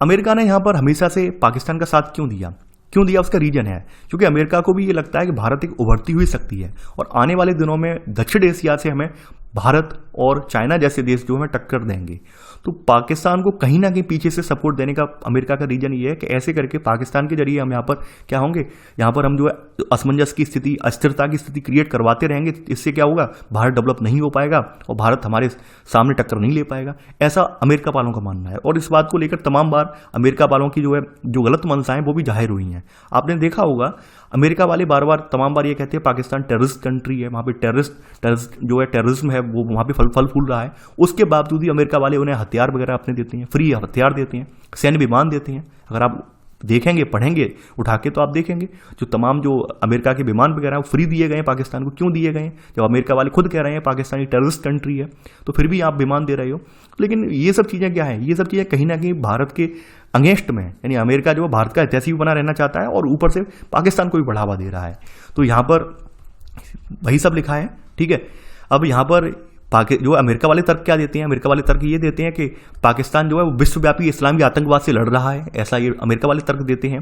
अमेरिका ने यहाँ पर हमेशा से पाकिस्तान का साथ क्यों दिया उसका रीजन है, क्योंकि अमेरिका को भी ये लगता है कि भारत एक उभरती हुई शक्ति है, और आने वाले दिनों में दक्षिण एशिया से हमें भारत और चाइना जैसे देश जो हमें टक्कर देंगे। तो पाकिस्तान को कहीं ना कहीं पीछे से सपोर्ट देने का अमेरिका का रीजन ये है कि ऐसे करके पाकिस्तान के जरिए हम यहाँ पर क्या होंगे, यहाँ पर हम जो है असमंजस की स्थिति, अस्थिरता की स्थिति क्रिएट करवाते रहेंगे। इससे क्या होगा, भारत डेवलप नहीं हो पाएगा और भारत हमारे सामने टक्कर नहीं ले पाएगा, ऐसा अमेरिका वालों का मानना है। और इस बात को लेकर तमाम बार अमेरिका वालों की जो गलत मंशाएं वो भी जाहिर हुई हैं। आपने देखा होगा अमेरिका वाले तमाम बार ये कहते हैं पाकिस्तान टेररिस्ट कंट्री है, वहाँ पे टेररिस्ट जो है टेररिज्म है वो वहाँ पे फल फूल रहा है। उसके बावजूद भी अमेरिका वाले उन्हें हथियार वगैरह अपने देते हैं, फ्री हथियार देते हैं, सैन्य विमान देते हैं। अगर आप देखेंगे, पढ़ेंगे उठा के, तो आप देखेंगे जो तमाम जो अमेरिका के विमान वगैरह वो फ्री दिए गए हैं पाकिस्तान को। क्यों दिए गए हैं, जब अमेरिका वाले खुद कह रहे हैं पाकिस्तान एक टेररिस्ट कंट्री है, तो फिर भी आप विमान दे रहे हो। लेकिन ये सब चीज़ें क्या है, ये सब चीज़ें कहीं ना कहीं भारत के अगेंस्ट में, यानी अमेरिका जो भारत का ऐतिहासिक भी बना रहना चाहता है और ऊपर से पाकिस्तान को भी बढ़ावा दे रहा है। तो यहाँ पर वही सब लिखा है, ठीक है। अब यहाँ पर जो अमेरिका वाले तर्क क्या देते हैं, अमेरिका वाले तर्क ये देते हैं कि पाकिस्तान जो है वो विश्वव्यापी इस्लामी आतंकवाद से लड़ रहा है, ऐसा ये अमेरिका वाले तर्क देते हैं।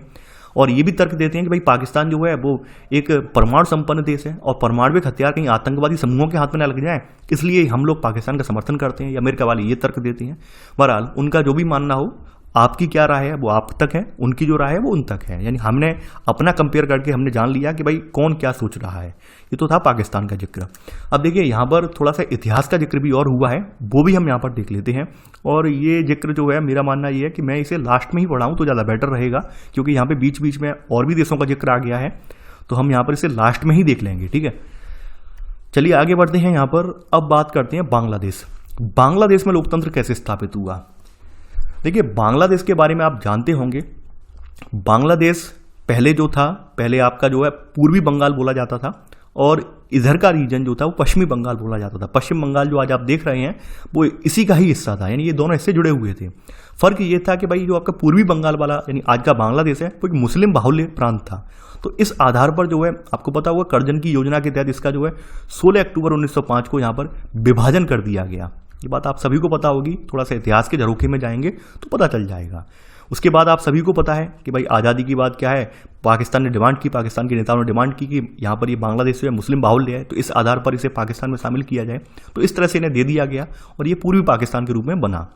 और ये भी तर्क देते हैं कि भाई पाकिस्तान जो है वो एक परमाणु संपन्न देश है और परमाणविक हथियार कहीं आतंकवादी समूहों के हाथ में न लग जाए, इसलिए हम लोग पाकिस्तान का समर्थन करते हैं। ये अमेरिका वाले ये तर्क देते हैं। बहरहाल उनका जो भी मानना हो, आपकी क्या राय है वो आप तक है, उनकी जो राय है वो उन तक है। यानी हमने अपना कंपेयर करके हमने जान लिया कि भाई कौन क्या सोच रहा है। ये तो था पाकिस्तान का जिक्र। अब देखिए यहाँ पर थोड़ा सा इतिहास का जिक्र भी और हुआ है, वो भी हम यहाँ पर देख लेते हैं। और ये जिक्र जो है, मेरा मानना ये है कि मैं इसे लास्ट में ही पढ़ाऊँ तो ज़्यादा बेटर रहेगा, क्योंकि यहाँ पे बीच बीच में और भी देशों का जिक्र आ गया है, तो हम यहाँ पर इसे लास्ट में ही देख लेंगे, ठीक है। चलिए आगे बढ़ते हैं। यहाँ पर अब बात करते हैं बांग्लादेश। बांग्लादेश में लोकतंत्र कैसे स्थापित हुआ। देखिए बांग्लादेश के बारे में आप जानते होंगे, बांग्लादेश पहले जो था, पहले आपका जो है पूर्वी बंगाल बोला जाता था, और इधर का रीजन जो था वो पश्चिमी बंगाल बोला जाता था। पश्चिम बंगाल जो आज आप देख रहे हैं वो इसी का ही हिस्सा था, यानी ये दोनों इससे जुड़े हुए थे। फर्क ये था कि भाई जो आपका पूर्वी बंगाल वाला यानी आज का बांग्लादेश है वो एक मुस्लिम बाहुल्य प्रांत था। तो इस आधार पर जो है आपको पता हुआ कर्जन की योजना के तहत इसका जो है 16 अक्टूबर 1905 को यहाँ पर विभाजन कर दिया गया। ये बात आप सभी को पता होगी, थोड़ा सा इतिहास के झरोखे में जाएंगे तो पता चल जाएगा। उसके बाद आप सभी को पता है कि भाई आज़ादी की बात क्या है, पाकिस्तान ने डिमांड की, पाकिस्तान के नेताओं ने डिमांड की कि यहाँ पर ये बांग्लादेश जो है मुस्लिम बाहुल्य है, तो इस आधार पर इसे पाकिस्तान में शामिल किया जाए। तो इस तरह से इन्हें दे दिया गया और ये पूर्वी पाकिस्तान के रूप में बना।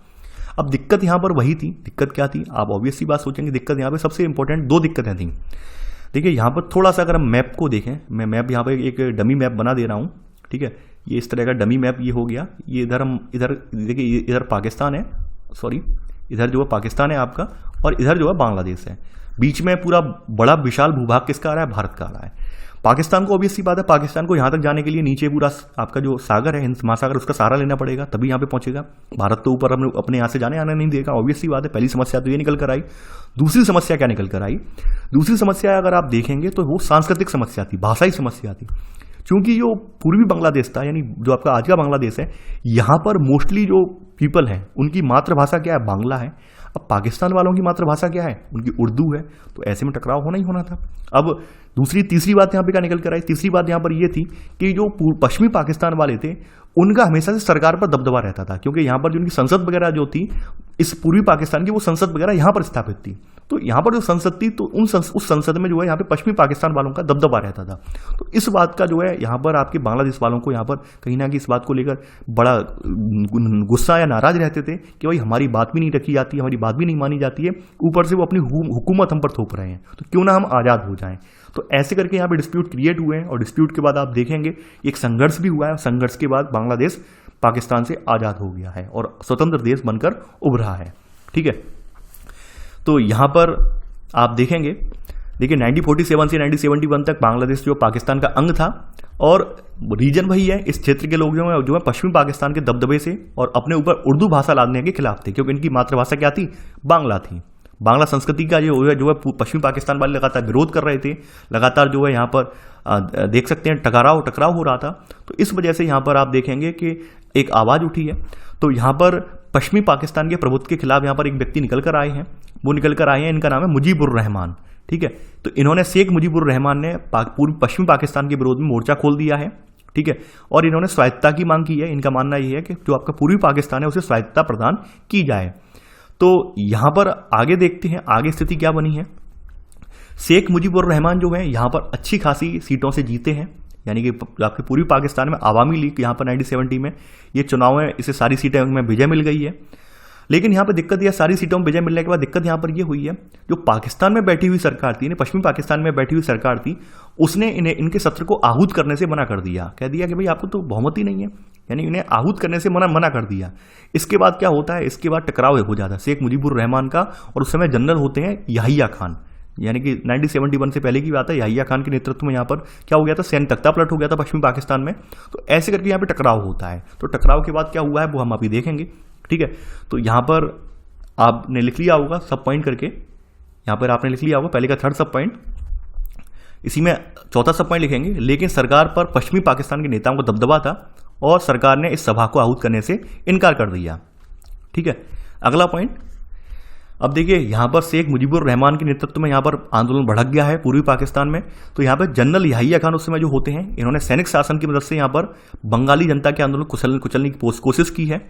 अब दिक्कत यहाँ पर वही थी। दिक्कत क्या थी, आप ऑब्वियस सी बात सोचेंगे, दिक्कत यहाँ पर सबसे इंपॉर्टेंट 2 दिक्कतें थी। देखिए यहाँ पर थोड़ा सा अगर हम मैप को देखें, मैं मैप यहाँ पर एक डमी मैप बना दे रहा हूँ, ठीक है। ये इस तरह का डमी मैप ये हो गया। ये इधर हम इधर देखिए, इधर पाकिस्तान है सॉरी, इधर जो है पाकिस्तान है आपका, और इधर जो है बांग्लादेश है। बीच में पूरा बड़ा विशाल भूभाग किसका आ रहा है? भारत का आ रहा है। पाकिस्तान को ऑब्वियस सी बात है, पाकिस्तान को यहाँ तक जाने के लिए नीचे पूरा आपका जो सागर है, हिंद महासागर, उसका सहारा लेना पड़ेगा, तभी यहाँ पे पहुंचेगा। भारत तो ऊपर अपने यहाँ से जाने आने नहीं देगा, ऑब्वियस सी बात है। पहली समस्या तो ये निकल कर आई। दूसरी समस्या क्या निकल कर आई? दूसरी समस्या अगर आप देखेंगे तो वो सांस्कृतिक समस्या थी, भाषाई समस्या थी। क्योंकि जो पूर्वी बांग्लादेश था, यानी जो आपका आज का बांग्लादेश है, यहाँ पर मोस्टली जो पीपल है उनकी मातृभाषा क्या है? बांग्ला है। अब पाकिस्तान वालों की मातृभाषा क्या है? उनकी उर्दू है। तो ऐसे में टकराव होना ही होना था। अब तीसरी बात यहाँ पे क्या निकल कर आई? तीसरी बात यहाँ पर ये थी कि जो पश्चिमी पाकिस्तान वाले थे उनका हमेशा से सरकार पर दबदबा रहता था, क्योंकि यहाँ पर जो उनकी संसद वगैरह जो थी इस पूर्वी पाकिस्तान की, वो संसद वगैरह यहाँ पर स्थापित थी। तो यहाँ पर जो संसद थी तो उस संसद में जो है यहाँ पे पश्चिमी पाकिस्तान वालों का दबदबा रहता था। तो इस बात का जो है यहाँ पर आपके बांग्लादेश वालों को यहाँ पर कहीं ना कहीं इस बात को लेकर बड़ा गुस्सा या नाराज रहते थे कि भाई हमारी बात भी नहीं रखी जाती है, हमारी बात भी नहीं मानी जाती है, ऊपर से वो अपनी हुकूमत हम पर थोप रहे हैं, तो क्यों ना हम आज़ाद हो जाएं। तो ऐसे करके यहाँ पे डिस्प्यूट क्रिएट हुए हैं, और डिस्प्यूट के बाद आप देखेंगे एक संघर्ष भी हुआ है। संघर्ष के बाद बांग्लादेश पाकिस्तान से आज़ाद हो गया है और स्वतंत्र देश बनकर उभरा है। ठीक है, तो यहाँ पर आप देखेंगे, देखिए 1947 से 1971 तक बांग्लादेश जो पाकिस्तान का अंग था, और रीजन वही है। इस क्षेत्र के लोग जो है पश्चिमी पाकिस्तान के दबदबे से और अपने ऊपर उर्दू भाषा लादने के खिलाफ थे, क्योंकि इनकी मातृभाषा क्या थी? बांग्ला थी। बांग्ला संस्कृति का जो है पश्चिमी पाकिस्तान वाले लगातार विरोध कर रहे थे, लगातार जो है यहाँ पर देख सकते हैं टकराव हो रहा था। तो इस वजह से यहाँ पर आप देखेंगे कि एक आवाज़ उठी है। तो यहाँ पर पश्चिमी पाकिस्तान के प्रभुत्व के खिलाफ यहाँ पर एक व्यक्ति निकल कर आए हैं, वो निकल कर आए हैं, इनका नाम है मुजीबुर रहमान। ठीक है, तो इन्होंने शेख मुजीबुर रहमान ने पश्चिमी पाकिस्तान के विरोध में मोर्चा खोल दिया है। ठीक है, और इन्होंने स्वायत्तता की मांग की है। इनका मानना यह है कि जो आपका पूर्वी पाकिस्तान है उसे स्वायत्तता प्रदान की जाए। तो यहां पर आगे देखते हैं आगे स्थिति क्या बनी है। शेख मुजीबुर रहमान जो है यहाँ पर अच्छी खासी सीटों से जीते हैं, यानी कि आपके पूर्वी पाकिस्तान में आवामी लीग यहाँ पर 1970 में ये चुनाव है, इसे सारी सीटें में विजय मिल गई है। लेकिन यहाँ पर दिक्कत यह, सारी सीटों में विजय मिलने के बाद दिक्कत यहाँ पर ये हुई है, जो पाकिस्तान में बैठी हुई सरकार थी, पश्चिमी पाकिस्तान में बैठी हुई सरकार थी, उसने इनके सत्र को आहूत करने से मना कर दिया। कह दिया कि भाई आपको तो बहुमत ही नहीं है, यानी इन्हें आहूत करने से मना कर दिया। इसके बाद क्या होता है? इसके बाद टकराव हो जाता है शेख मुजीबुर रहमान का, और उस समय जनरल होते हैं याहिया खान, यानी कि 1971 से पहले की बात है। याहिया खान के नेतृत्व में यहाँ पर क्या हो गया था? सैन्य तख्ता पलट हो गया था पश्चिमी पाकिस्तान में। तो ऐसे करके यहाँ पे टकराव होता है। तो टकराव के बाद क्या हुआ है वो हम अभी देखेंगे। ठीक है, तो यहाँ पर आपने लिख लिया होगा सब पॉइंट करके, यहाँ पर आपने लिख लिया होगा पहले का थर्ड सब पॉइंट, इसी में चौथा सब पॉइंट लिखेंगे। लेकिन सरकार पर पश्चिमी पाकिस्तान के नेताओं को दबदबा था और सरकार ने इस सभा को आहूत करने से इनकार कर दिया। ठीक है, अगला पॉइंट अब देखिए, यहां पर शेख मुजीबुर रहमान के नेतृत्व में यहां पर आंदोलन भड़क गया है पूर्वी पाकिस्तान में। तो यहां पर जनरल याहिया खान उस समय जो होते हैं, इन्होंने सैनिक शासन की मदद से यहां पर बंगाली जनता के आंदोलन कुचलने की कोशिश की है।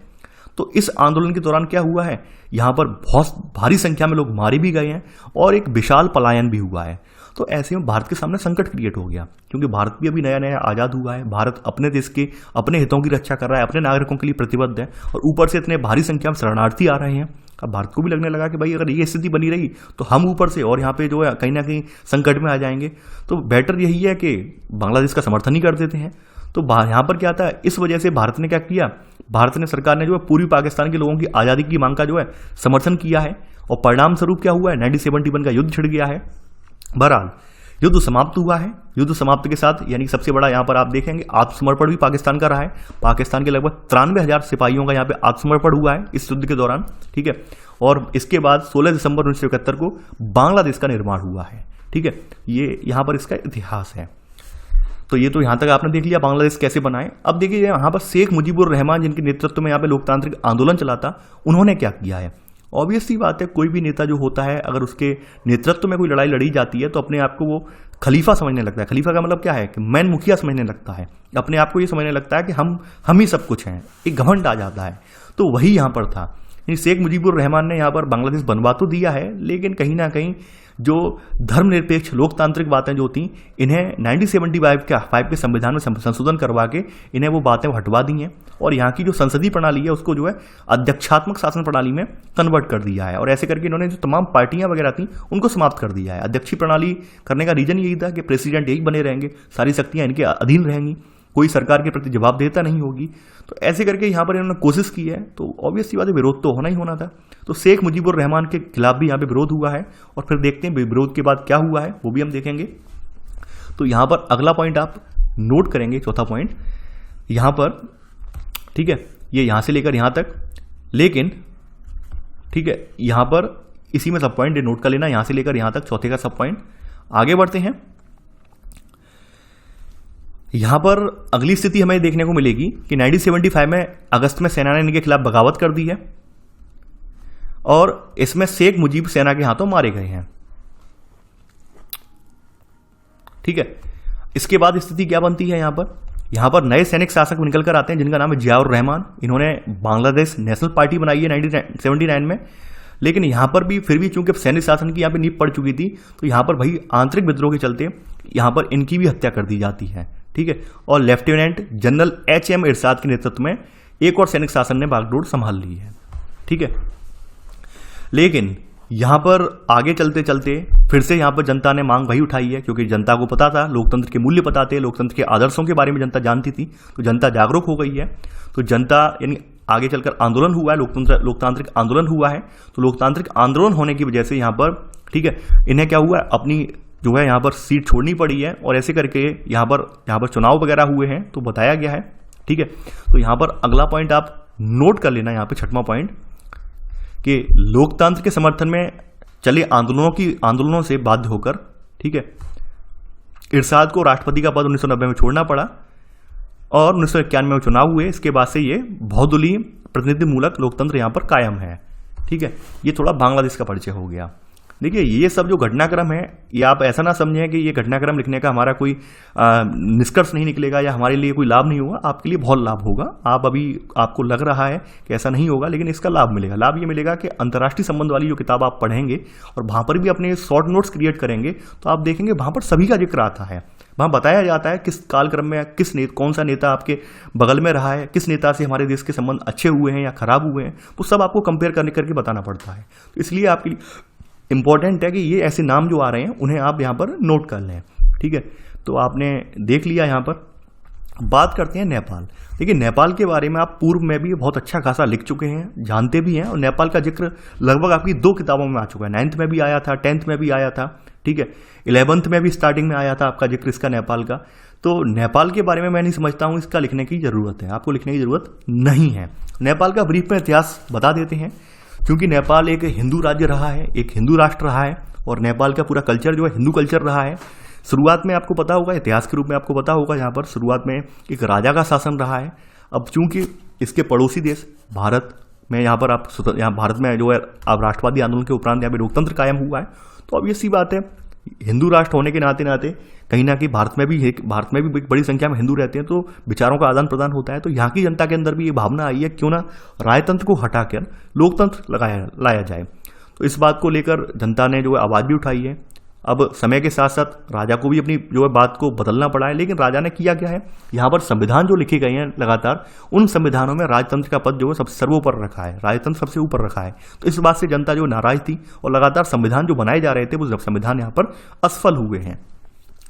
तो इस आंदोलन के दौरान क्या हुआ है? यहां पर बहुत भारी संख्या में लोग मारे भी गए हैं और एक विशाल पलायन भी हुआ है। तो ऐसे में भारत के सामने संकट क्रिएट हो गया, क्योंकि भारत भी अभी नया नया आज़ाद हुआ है। भारत अपने देश के अपने हितों की रक्षा कर रहा है, अपने नागरिकों के लिए प्रतिबद्ध है, और ऊपर से इतने भारी संख्या में शरणार्थी आ रहे हैं। अब भारत को भी लगने लगा कि भाई अगर ये स्थिति बनी रही तो हम ऊपर से और यहाँ पे जो है कहीं ना कहीं संकट में आ जाएंगे। तो बेटर यही है कि बांग्लादेश का समर्थन ही कर देते हैं। तो यहाँ पर क्या था? इस वजह से भारत ने क्या किया? भारत ने, सरकार ने जो है पूर्वी पाकिस्तान के लोगों की आज़ादी की मांग का जो है समर्थन किया है, और परिणाम स्वरूप क्या हुआ है? 1971 का युद्ध छिड़ गया है। बहरहाल युद्ध समाप्त हुआ है। युद्ध समाप्त के साथ यानी सबसे बड़ा यहाँ पर आप देखेंगे आत्मसमर्पण भी पाकिस्तान का रहा है। पाकिस्तान के लगभग 93,000 सिपाहियों का यहाँ पे आत्मसमर्पण हुआ है इस युद्ध के दौरान। ठीक है, और इसके बाद 16 दिसंबर 1971 को बांग्लादेश का निर्माण हुआ है। ठीक है, ये यहाँ पर इसका इतिहास है। तो ये तो यहाँ तक आपने देख लिया बांग्लादेश कैसे बनाए। अब देखिए यहाँ पर शेख मुजीबुर रहमान जिनके नेतृत्व में यहाँ पे लोकतांत्रिक आंदोलन चला था, उन्होंने क्या किया है? ऑब्वियसली बात है, कोई भी नेता जो होता है अगर उसके नेतृत्व में कोई लड़ाई लड़ी जाती है तो अपने आप को वो खलीफा समझने लगता है। खलीफा का मतलब क्या है? कि मैन मुखिया समझने लगता है, अपने आप को ये समझने लगता है कि हम ही सब कुछ हैं, एक घमंड आ जाता है। तो वही यहाँ पर था। शेख मुजीबुर रहमान ने यहाँ पर बांग्लादेश बनवा तो दिया है, लेकिन कहीं ना कहीं जो धर्मनिरपेक्ष लोकतांत्रिक बातें जो थी, इन्हें 1975 के संविधान में संशोधन करवा के इन्हें वो बातें हटवा दी हैं, और यहाँ की जो संसदीय प्रणाली है उसको जो है अध्यक्षात्मक शासन प्रणाली में कन्वर्ट कर दिया है। और ऐसे करके इन्होंने जो तमाम पार्टियां वगैरह थी उनको समाप्त कर दिया है। अध्यक्षीय प्रणाली करने का रीजन यही था कि प्रेसिडेंट यही बने रहेंगे, सारी शक्तियां इनके अधीन रहेंगी, कोई सरकार के प्रति जवाबदेहिता नहीं होगी। तो ऐसे करके यहाँ पर इन्होंने कोशिश की है, तो ऑब्वियस सी बात है विरोध तो होना ही होना था। तो शेख मुजीबुर रहमान के खिलाफ भी यहाँ पे विरोध हुआ है, और फिर देखते हैं विरोध के बाद क्या हुआ है वो भी हम देखेंगे। तो यहाँ पर अगला पॉइंट आप नोट करेंगे, चौथा पॉइंट यहाँ पर, ठीक है, ये यहाँ से लेकर यहाँ तक, लेकिन ठीक है यहाँ पर इसी में सब पॉइंट नोट कर लेना, यहाँ से लेकर यहाँ तक चौथे का सब पॉइंट। आगे बढ़ते हैं। यहां पर अगली स्थिति हमें देखने को मिलेगी कि 1975 में अगस्त में सेना ने इनके खिलाफ बगावत कर दी है, और इसमें शेख मुजीब सेना के हाथों मारे गए हैं। ठीक है, इसके बाद स्थिति क्या बनती है? यहां पर नए सैनिक शासक निकल कर आते हैं जिनका नाम है जियाउर रहमान। इन्होंने बांग्लादेश नेशनल पार्टी बनाई है 1979 में, लेकिन यहां पर भी फिर भी चूंकि सैनिक शासन की यहां पे नींव पड़ चुकी थी, तो यहां पर भाई आंतरिक विद्रोह के चलते यहां पर इनकी भी हत्या कर दी जाती है। ठीक है, और लेफ्टिनेंट जनरल HM इरशाद के नेतृत्व में एक और सैनिक शासन ने बागडोर संभाल ली है। ठीक है, लेकिन यहां पर आगे चलते चलते फिर से यहां पर जनता ने मांग वही उठाई है, क्योंकि जनता को पता था, लोकतंत्र के मूल्य पता थे, लोकतंत्र के आदर्शों के बारे में जनता जानती थी, तो जनता जागरूक हो गई है। तो जनता यानी आगे चलकर आंदोलन हुआ है, लोकतांत्रिक आंदोलन हुआ है। तो लोकतांत्रिक आंदोलन होने की वजह से यहाँ पर, ठीक है, इन्हें क्या हुआ है, अपनी जो है यहाँ पर सीट छोड़नी पड़ी है, और ऐसे करके यहाँ पर चुनाव वगैरह हुए हैं, तो बताया गया है। ठीक है, तो यहाँ पर अगला पॉइंट आप नोट कर लेना, यहाँ पे छठवां पॉइंट, कि लोकतंत्र के समर्थन में चले आंदोलनों से बाध्य होकर, ठीक है, इरशाद को राष्ट्रपति का पद 1990 में छोड़ना पड़ा, और 1991 में चुनाव हुए। इसके बाद से ये बहुदलीय प्रतिनिधिमूलक लोकतंत्र यहाँ पर कायम है। ठीक है, ये थोड़ा बांग्लादेश का परिचय हो गया। देखिए, ये सब जो घटनाक्रम है, ये आप ऐसा ना समझें कि ये घटनाक्रम लिखने का हमारा कोई निष्कर्ष नहीं निकलेगा या हमारे लिए कोई लाभ नहीं होगा। आपके लिए बहुत लाभ होगा। आपको लग रहा है कि ऐसा नहीं होगा, लेकिन इसका लाभ मिलेगा। लाभ ये मिलेगा कि अंतर्राष्ट्रीय संबंध वाली जो किताब आप पढ़ेंगे और वहां पर भी अपने शॉर्ट नोट्स क्रिएट करेंगे, तो आप देखेंगे वहां पर सभी का जिक्र आता है। वहां बताया जाता है किस कालक्रम में कौन सा नेता आपके बगल में रहा है, किस नेता से हमारे देश के संबंध अच्छे हुए हैं या खराब हुए हैं, वो सब आपको कंपेयर करके बताना पड़ता है। तो इसलिए आपके लिए इंपॉर्टेंट है कि ये ऐसे नाम जो आ रहे हैं उन्हें आप यहाँ पर नोट कर लें। ठीक है, तो आपने देख लिया। यहाँ पर बात करते हैं नेपाल। देखिए, नेपाल के बारे में आप पूर्व में भी बहुत अच्छा खासा लिख चुके हैं, जानते भी हैं, और नेपाल का जिक्र लगभग आपकी 2 किताबों में आ चुका है। 9th में भी आया था, 10th में भी आया था, ठीक है, 11th में भी स्टार्टिंग में आया था आपका जिक्र इसका नेपाल का। तो नेपाल के बारे में मैं नहीं समझता हूं इसका लिखने की जरूरत है, आपको लिखने की जरूरत नहीं है। नेपाल का ब्रीफ में इतिहास बता देते हैं, क्योंकि नेपाल एक हिंदू राज्य रहा है, एक हिंदू राष्ट्र रहा है, और नेपाल का पूरा कल्चर जो है हिंदू कल्चर रहा है। शुरुआत में आपको पता होगा, इतिहास के रूप में आपको पता होगा, यहाँ पर शुरुआत में एक राजा का शासन रहा है। अब चूंकि इसके पड़ोसी देश भारत में, यहाँ भारत में जो है अब राष्ट्रवादी आंदोलन के उपरांत यहाँ पे लोकतंत्र कायम हुआ है, तो अब ये सी बात है, हिंदू राष्ट्र होने के नाते नाते कहीं ना कहीं भारत में भी बड़ी संख्या में हिंदू रहते हैं, तो विचारों का आदान प्रदान होता है। तो यहाँ की जनता के अंदर भी ये भावना आई है, क्यों ना राजतंत्र को हटाकर लोकतंत्र लाया जाए। तो इस बात को लेकर जनता ने जो है आवाज भी उठाई है। अब समय के साथ साथ राजा को भी अपनी जो है बात को बदलना पड़ा है, लेकिन राजा ने किया क्या है, यहाँ पर संविधान जो लिखे गए हैं लगातार, उन संविधानों में राजतंत्र का पद जो है सबसे सर्वोपर रखा है, राजतंत्र सबसे ऊपर रखा है। तो इस बात से जनता जो नाराज थी, और लगातार संविधान जो बनाए जा रहे थे वो संविधान यहाँ पर असफल हुए हैं।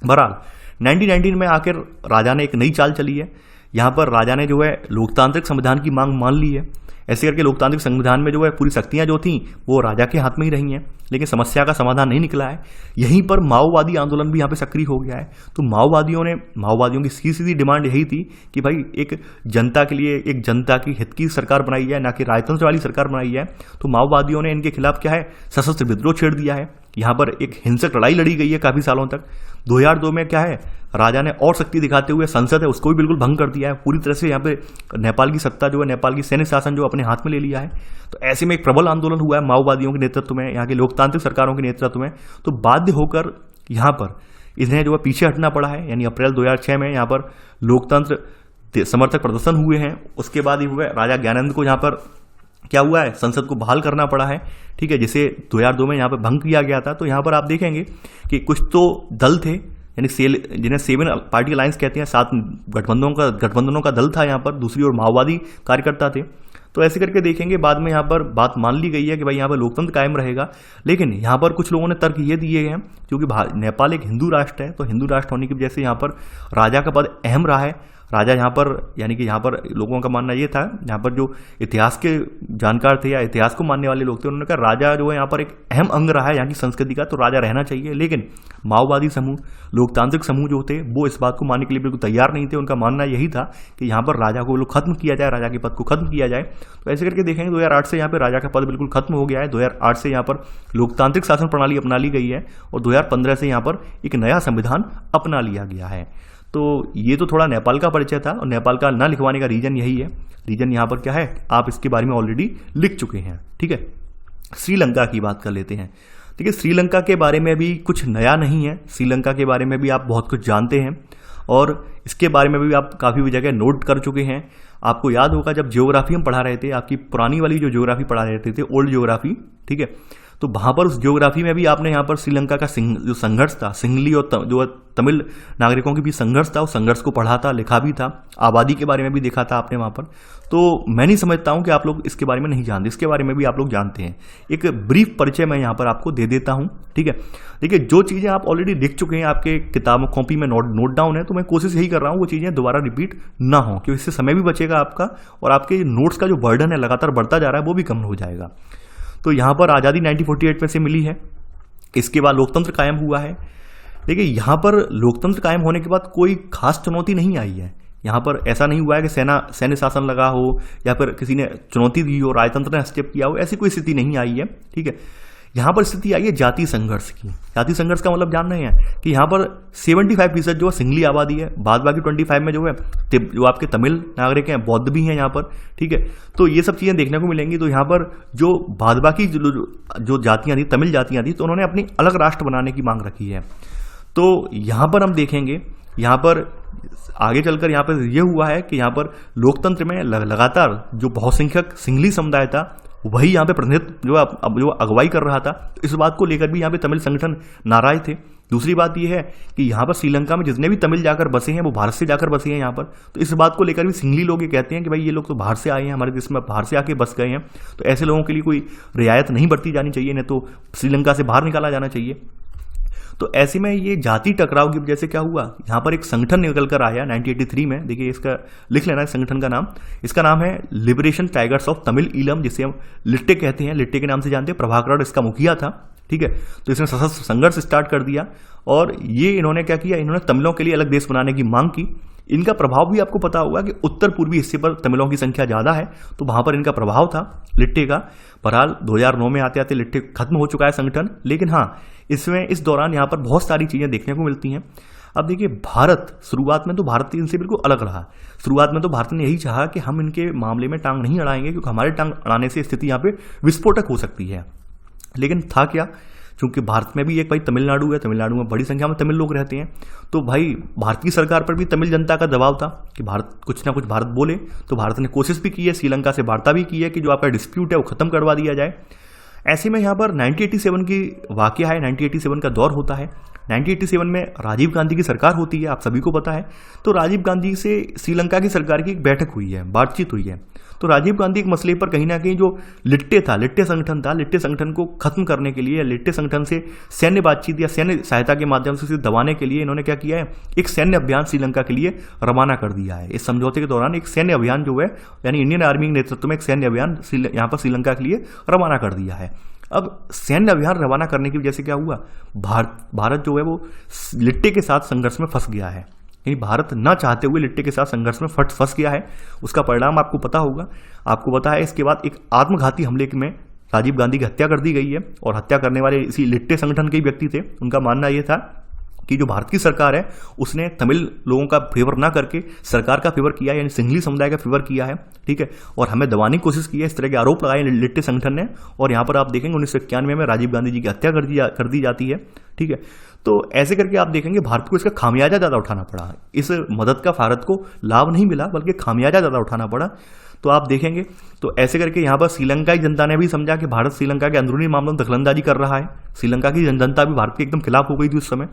बहरहाल 1919 में आकर राजा ने एक नई चाल चली है। यहाँ पर राजा ने जो है लोकतांत्रिक संविधान की मांग मान ली है। ऐसे करके लोकतांत्रिक संविधान में जो है पूरी शक्तियां जो थी वो राजा के हाथ में ही रही हैं, लेकिन समस्या का समाधान नहीं निकला है। यहीं पर माओवादी आंदोलन भी यहाँ पे सक्रिय हो गया है। तो माओवादियों की सीधी डिमांड यही थी कि भाई एक जनता के लिए एक जनता की हित की सरकार बनाई जाए, ना कि राजतंत्र वाली सरकार बनाई जाए। तो माओवादियों ने इनके खिलाफ क्या है, सशस्त्र विद्रोह छेड़ दिया है। यहाँ पर एक हिंसक लड़ाई लड़ी गई है काफी सालों तक। 2002 में क्या है, राजा ने और शक्ति दिखाते हुए संसद है उसको भी बिल्कुल भंग कर दिया है। पूरी तरह से यहाँ पे नेपाल की सत्ता जो है, नेपाल की सैन्य शासन जो अपने हाथ में ले लिया है। तो ऐसे में एक प्रबल आंदोलन हुआ है माओवादियों के नेतृत्व में, यहाँ के लोकतांत्रिक सरकारों के नेतृत्व में। तो बाध्य होकर यहाँ पर इन्हें जो है पीछे हटना पड़ा है। यानी अप्रैल 2006 में यहाँ पर लोकतंत्र समर्थक प्रदर्शन हुए हैं। उसके बाद ही हुआ राजा ज्ञानेंद्र को यहाँ पर क्या हुआ है, संसद को बहाल करना पड़ा है। ठीक है, जिसे 2002 में यहाँ पर भंग किया गया था। तो यहाँ पर आप देखेंगे कि कुछ तो दल थे, यानी जिन्हें 7 पार्टी अलायंस कहते हैं, 7 गठबंधनों का दल था यहाँ पर। दूसरी ओर माओवादी कार्यकर्ता थे। तो ऐसे करके देखेंगे बाद में यहाँ पर बात मान ली गई है कि भाई यहाँ पर लोकतंत्र कायम रहेगा। लेकिन यहाँ पर कुछ लोगों ने तर्क ये दिए हैं, क्योंकि नेपाल एक हिंदू राष्ट्र है, तो हिंदू राष्ट्र होने की वजह से यहाँ पर राजा का पद अहम रहा है। राजा यहाँ पर, यानी कि यहाँ पर लोगों का मानना ये था, यहाँ पर जो इतिहास के जानकार थे या इतिहास को मानने वाले लोग थे, उन्होंने कहा राजा जो है यहाँ पर एक अहम अंग रहा है यहाँ की संस्कृति का, तो राजा रहना चाहिए। लेकिन माओवादी समूह, लोकतांत्रिक समूह जो थे वो इस बात को मानने के लिए बिल्कुल तैयार नहीं थे। उनका मानना यही था कि यहाँ पर राजा को लोग खत्म किया जाए, राजा के पद को खत्म किया जाए। तो ऐसे करके देखेंगे 2008 से यहाँ पर राजा का पद बिल्कुल खत्म हो गया है। 2008 से यहाँ पर लोकतांत्रिक शासन प्रणाली अपना ली गई है और 2015 से यहाँ पर एक नया संविधान अपना लिया गया है। तो ये तो थोड़ा नेपाल का परिचय था, और नेपाल का ना लिखवाने का रीजन यही है। रीजन यहाँ पर क्या है, आप इसके बारे में ऑलरेडी लिख चुके हैं। ठीक है, श्रीलंका की बात कर लेते हैं। ठीक है, श्रीलंका के बारे में भी कुछ नया नहीं है। श्रीलंका के बारे में भी आप बहुत कुछ जानते हैं और इसके बारे में भी आप काफ़ी भी जगह नोट कर चुके हैं। आपको याद होगा जब ज्योग्राफी हम पढ़ा रहे थे, आपकी पुरानी वाली जो ज्योग्राफी पढ़ा रहे थे ओल्ड ज्योग्राफी, ठीक है, तो वहाँ पर उस ज्योग्राफी में भी आपने यहाँ पर श्रीलंका का जो संघर्ष था, सिंहली और जो तमिल नागरिकों के बीच संघर्ष था, उस संघर्ष को पढ़ा था, लिखा भी था, आबादी के बारे में भी देखा था आपने वहाँ पर। तो मैं नहीं समझता हूँ कि आप लोग इसके बारे में नहीं जानते, इसके बारे में भी आप लोग जानते हैं। एक ब्रीफ परिचय मैं यहाँ पर आपको दे देता हूँ। ठीक है, देखिए जो चीज़ें आप ऑलरेडी लिख चुके हैं, आपके किताब कॉपी में नोट डाउन है, तो मैं कोशिश यही कर रहा हूँ वो चीज़ें दोबारा रिपीट ना हो, क्योंकि इससे समय भी बचेगा आपका और आपके नोट्स का जो बर्डन है लगातार बढ़ता जा रहा है वो भी कम हो जाएगा। तो यहाँ पर आज़ादी 1948 में से मिली है, इसके बाद लोकतंत्र कायम हुआ है। देखिए यहाँ पर लोकतंत्र कायम होने के बाद कोई खास चुनौती नहीं आई है। यहाँ पर ऐसा नहीं हुआ है कि सैन्य शासन लगा हो या फिर किसी ने चुनौती दी हो, राजतंत्र ने हस्तक्षेप किया हो, ऐसी कोई स्थिति नहीं आई है। ठीक है, यहाँ पर स्थिति आई है जातीय संघर्ष की। जातीय संघर्ष का मतलब जान रहे हैं कि यहाँ पर 75% जो है सिंगली आबादी है, बाद बाकी 25 में जो है जो आपके तमिल नागरिक हैं, बौद्ध भी हैं यहाँ पर। ठीक है, तो ये सब चीज़ें देखने को मिलेंगी। तो यहाँ पर जो बाद बाकी जो जातियाँ थी, तमिल जातियाँ थी, तो उन्होंने अपनी अलग राष्ट्र बनाने की मांग रखी है। तो यहाँ पर हम देखेंगे, यहाँ पर आगे चलकर यहाँ पर यह हुआ है कि यहाँ पर लोकतंत्र में लगातार जो बहुसंख्यक सिंगली समुदाय था वही यहाँ पे प्रतिनिधित्व जो अगुवाई कर रहा था। तो इस बात को लेकर भी यहाँ पे तमिल संगठन नाराज थे। दूसरी बात यह है कि यहाँ पर श्रीलंका में जितने भी तमिल जाकर बसे हैं वो भारत से जाकर बसे हैं यहाँ पर। तो इस बात को लेकर भी सिंगली लोग ये कहते हैं कि भाई ये लोग तो बाहर से आए हैं, हमारे देश में बाहर से आके बस गए हैं, तो ऐसे लोगों के लिए कोई रियायत नहीं बरती जानी चाहिए, नहीं तो श्रीलंका से बाहर निकाला जाना चाहिए। तो ऐसे में ये जाति टकराव की वजह से क्या हुआ, यहाँ पर एक संगठन निकल कर आया 1983 में। देखिए इसका लिख लेना संगठन का नाम, इसका नाम है liberation tigers of Tamil Eelam, जिसे हम लिट्टे कहते हैं, लिट्टे के नाम से जानते हैं। प्रभाकरण इसका मुखिया था। ठीक है, तो इसने सशस्त्र संघर्ष स्टार्ट कर दिया और ये इन्होंने क्या किया, इन्होंने तमिलों के लिए अलग देश बनाने की मांग की। इनका प्रभाव भी आपको पता होगा कि उत्तर पूर्वी हिस्से पर तमिलों की संख्या ज़्यादा है, तो वहाँ पर इनका प्रभाव था लिट्टे का। बहरहाल 2009 में आते आते लिट्टे खत्म हो चुका है संगठन, लेकिन हाँ इसमें इस दौरान यहाँ पर बहुत सारी चीज़ें देखने को मिलती हैं। अब देखिए भारत शुरुआत में तो भारत इनसे बिल्कुल अलग रहा। शुरुआत में तो भारत ने यही चाहा कि हम इनके मामले में टांग नहीं अड़ाएंगे, क्योंकि हमारे टांग अड़ाने से स्थिति यहाँ पे विस्फोटक हो सकती है। लेकिन था क्या, चूंकि भारत में भी एक भाई तमिलनाडु है, तमिलनाडु में बड़ी संख्या में तमिल लोग रहते हैं, तो भाई भारत की सरकार पर भी तमिल जनता का दबाव था कि भारत कुछ ना कुछ भारत बोले। तो भारत ने कोशिश भी की है, श्रीलंका से वार्ता भी की है कि जो आपका डिस्प्यूट है वो खत्म करवा दिया जाए। ऐसे में यहाँ पर 1987 की वाकया है, 1987 का दौर होता है। 1987 में राजीव गांधी की सरकार होती है, आप सभी को पता है। तो राजीव गांधी से श्रीलंका की सरकार की एक बैठक हुई है, बातचीत हुई है। तो राजीव गांधी एक मसले पर कहीं ना कहीं जो लिट्टे संगठन था, लिट्टे संगठन को खत्म करने के लिए, लिट्टे संगठन से सैन्य बातचीत या सैन्य सहायता के माध्यम से उसे दबाने के लिए इन्होंने क्या किया है, एक सैन्य अभियान श्रीलंका के लिए रवाना कर दिया है। इस समझौते के दौरान एक सैन्य अभियान जो है, यानी इंडियन आर्मी के नेतृत्व में एक सैन्य अभियान यहाँ पर श्रीलंका के लिए रवाना कर दिया है। अब सैन्य अभियान रवाना करने की वजह से क्या हुआ, भारत जो है वो लिट्टे के साथ संघर्ष में फंस गया है। भारत ना चाहते हुए लिट्टे के साथ संघर्ष में फंस गया है। उसका परिणाम आपको पता होगा। आपको पता है इसके बाद एक आत्मघाती हमले में राजीव गांधी की हत्या कर दी गई है, और हत्या करने वाले इसी लिट्टे संगठन के ही व्यक्ति थे। उनका मानना यह था कि जो भारत की सरकार है उसने तमिल लोगों का फेवर ना करके सरकार का फेवर किया, यानी सिंघली समुदाय का फेवर किया है। ठीक है, और हमें दबाने की कोशिश की है, इस तरह के आरोप लगाए लिट्टे संगठन ने। और यहाँ पर आप देखेंगे 1991 में राजीव गांधी जी की हत्या कर दी जाती है। ठीक है, तो ऐसे करके आप देखेंगे भारत को इसका खामियाजा ज़्यादा उठाना पड़ा। इस मदद का भारत को लाभ नहीं मिला, बल्कि खामियाजा ज़्यादा उठाना पड़ा। तो आप देखेंगे तो ऐसे करके यहाँ पर श्रीलंकाई जनता ने भी समझा कि भारत श्रीलंका के अंदरूनी मामलों में दखलंदाजी कर रहा है। श्रीलंका की जनता भी भारत के एकदम खिलाफ हो गई थी उस समय।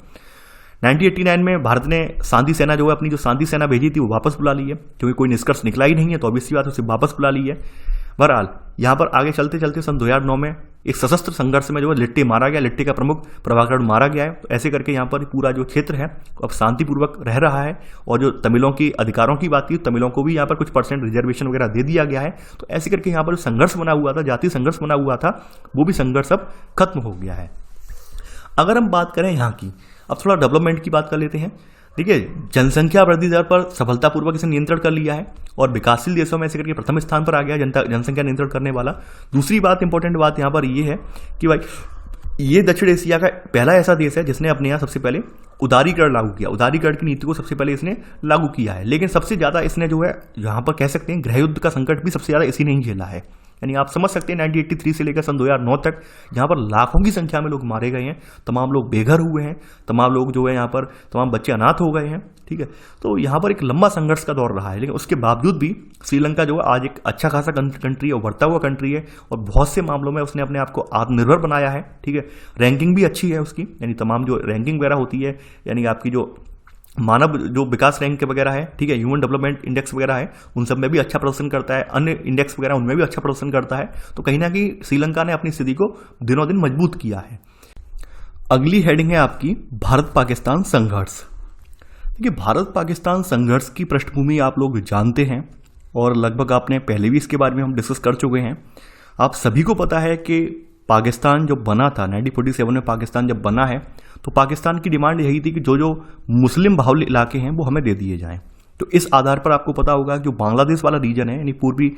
1989 में भारत ने शांति सेना जो है, अपनी जो शांति सेना भेजी थी वो वापस बुला ली है, क्योंकि कोई निष्कर्ष निकला ही नहीं है, तो ऑब्वियसली बात उसे वापस बुला ली है। बहरहाल यहाँ पर आगे चलते चलते सन 2009 में एक सशस्त्र संघर्ष में जो है लिट्टी मारा गया, लिट्टी का प्रमुख प्रभाकरण मारा गया है। तो ऐसे करके यहाँ पर पूरा जो क्षेत्र है अब शांतिपूर्वक रह रहा है। और जो तमिलों की अधिकारों की बात की, तमिलों को भी यहाँ पर कुछ परसेंट रिजर्वेशन वगैरह दे दिया गया है। तो ऐसे करके यहाँ पर संघर्ष बना हुआ था, जातीय संघर्ष बना हुआ था, वो भी संघर्ष अब खत्म हो गया है। अगर हम बात करें यहाँ की, अब थोड़ा डेवलपमेंट की बात कर लेते हैं। देखिए, जनसंख्या वृद्धि दर पर सफलतापूर्वक इसे नियंत्रण कर लिया है और विकासशील देशों में ऐसे करके प्रथम स्थान पर आ गया जनसंख्या नियंत्रण करने वाला। दूसरी बात, इंपॉर्टेंट बात यहाँ पर ये है कि भाई ये दक्षिण एशिया का पहला ऐसा देश है जिसने अपने यहाँ सबसे पहले उदारीकरण लागू किया। उदारीकरण की नीति को सबसे पहले इसने लागू किया है। लेकिन सबसे ज्यादा इसने जो है यहाँ पर कह सकते हैं गृह युद्ध का संकट भी सबसे ज्यादा इसी ने ही झेला है। यानी आप समझ सकते हैं 1983 से लेकर सन 2009 तक यहाँ पर लाखों की संख्या में लोग मारे गए हैं, तमाम लोग बेघर हुए हैं, तमाम लोग जो है यहाँ पर तमाम बच्चे अनाथ हो गए हैं। ठीक है, तो यहाँ पर एक लंबा संघर्ष का दौर रहा है। लेकिन उसके बावजूद भी श्रीलंका जो है आज एक अच्छा खासा कंट्री है, उभरता हुआ कंट्री है और बहुत से मामलों में उसने अपने आप को आत्मनिर्भर बनाया है। ठीक है, रैंकिंग भी अच्छी है उसकी, यानी तमाम जो रैंकिंग वगैरह होती है, यानी आपकी जो मानव जो विकास रैंक वगैरह है, ठीक है, ह्यूमन डेवलपमेंट इंडेक्स वगैरह है, उन सब में भी अच्छा प्रदर्शन करता है, अन्य इंडेक्स वगैरह उनमें भी अच्छा प्रदर्शन करता है। तो कहीं ना कहीं श्रीलंका ने अपनी स्थिति को दिनों दिन मजबूत किया है। अगली हेडिंग है आपकी भारत पाकिस्तान संघर्ष। देखिए, भारत पाकिस्तान संघर्ष की पृष्ठभूमि आप लोग जानते हैं और लगभग आपने पहले भी इसके बारे में हम डिस्कस कर चुके हैं। आप सभी को पता है कि पाकिस्तान जो बना था 1947 में, पाकिस्तान जब बना है तो पाकिस्तान की डिमांड यही थी कि जो जो मुस्लिम बाहुल्य इलाके हैं वो हमें दे दिए जाएं। तो इस आधार पर आपको पता होगा कि जो बांग्लादेश वाला रीजन है, यानी पूर्वी,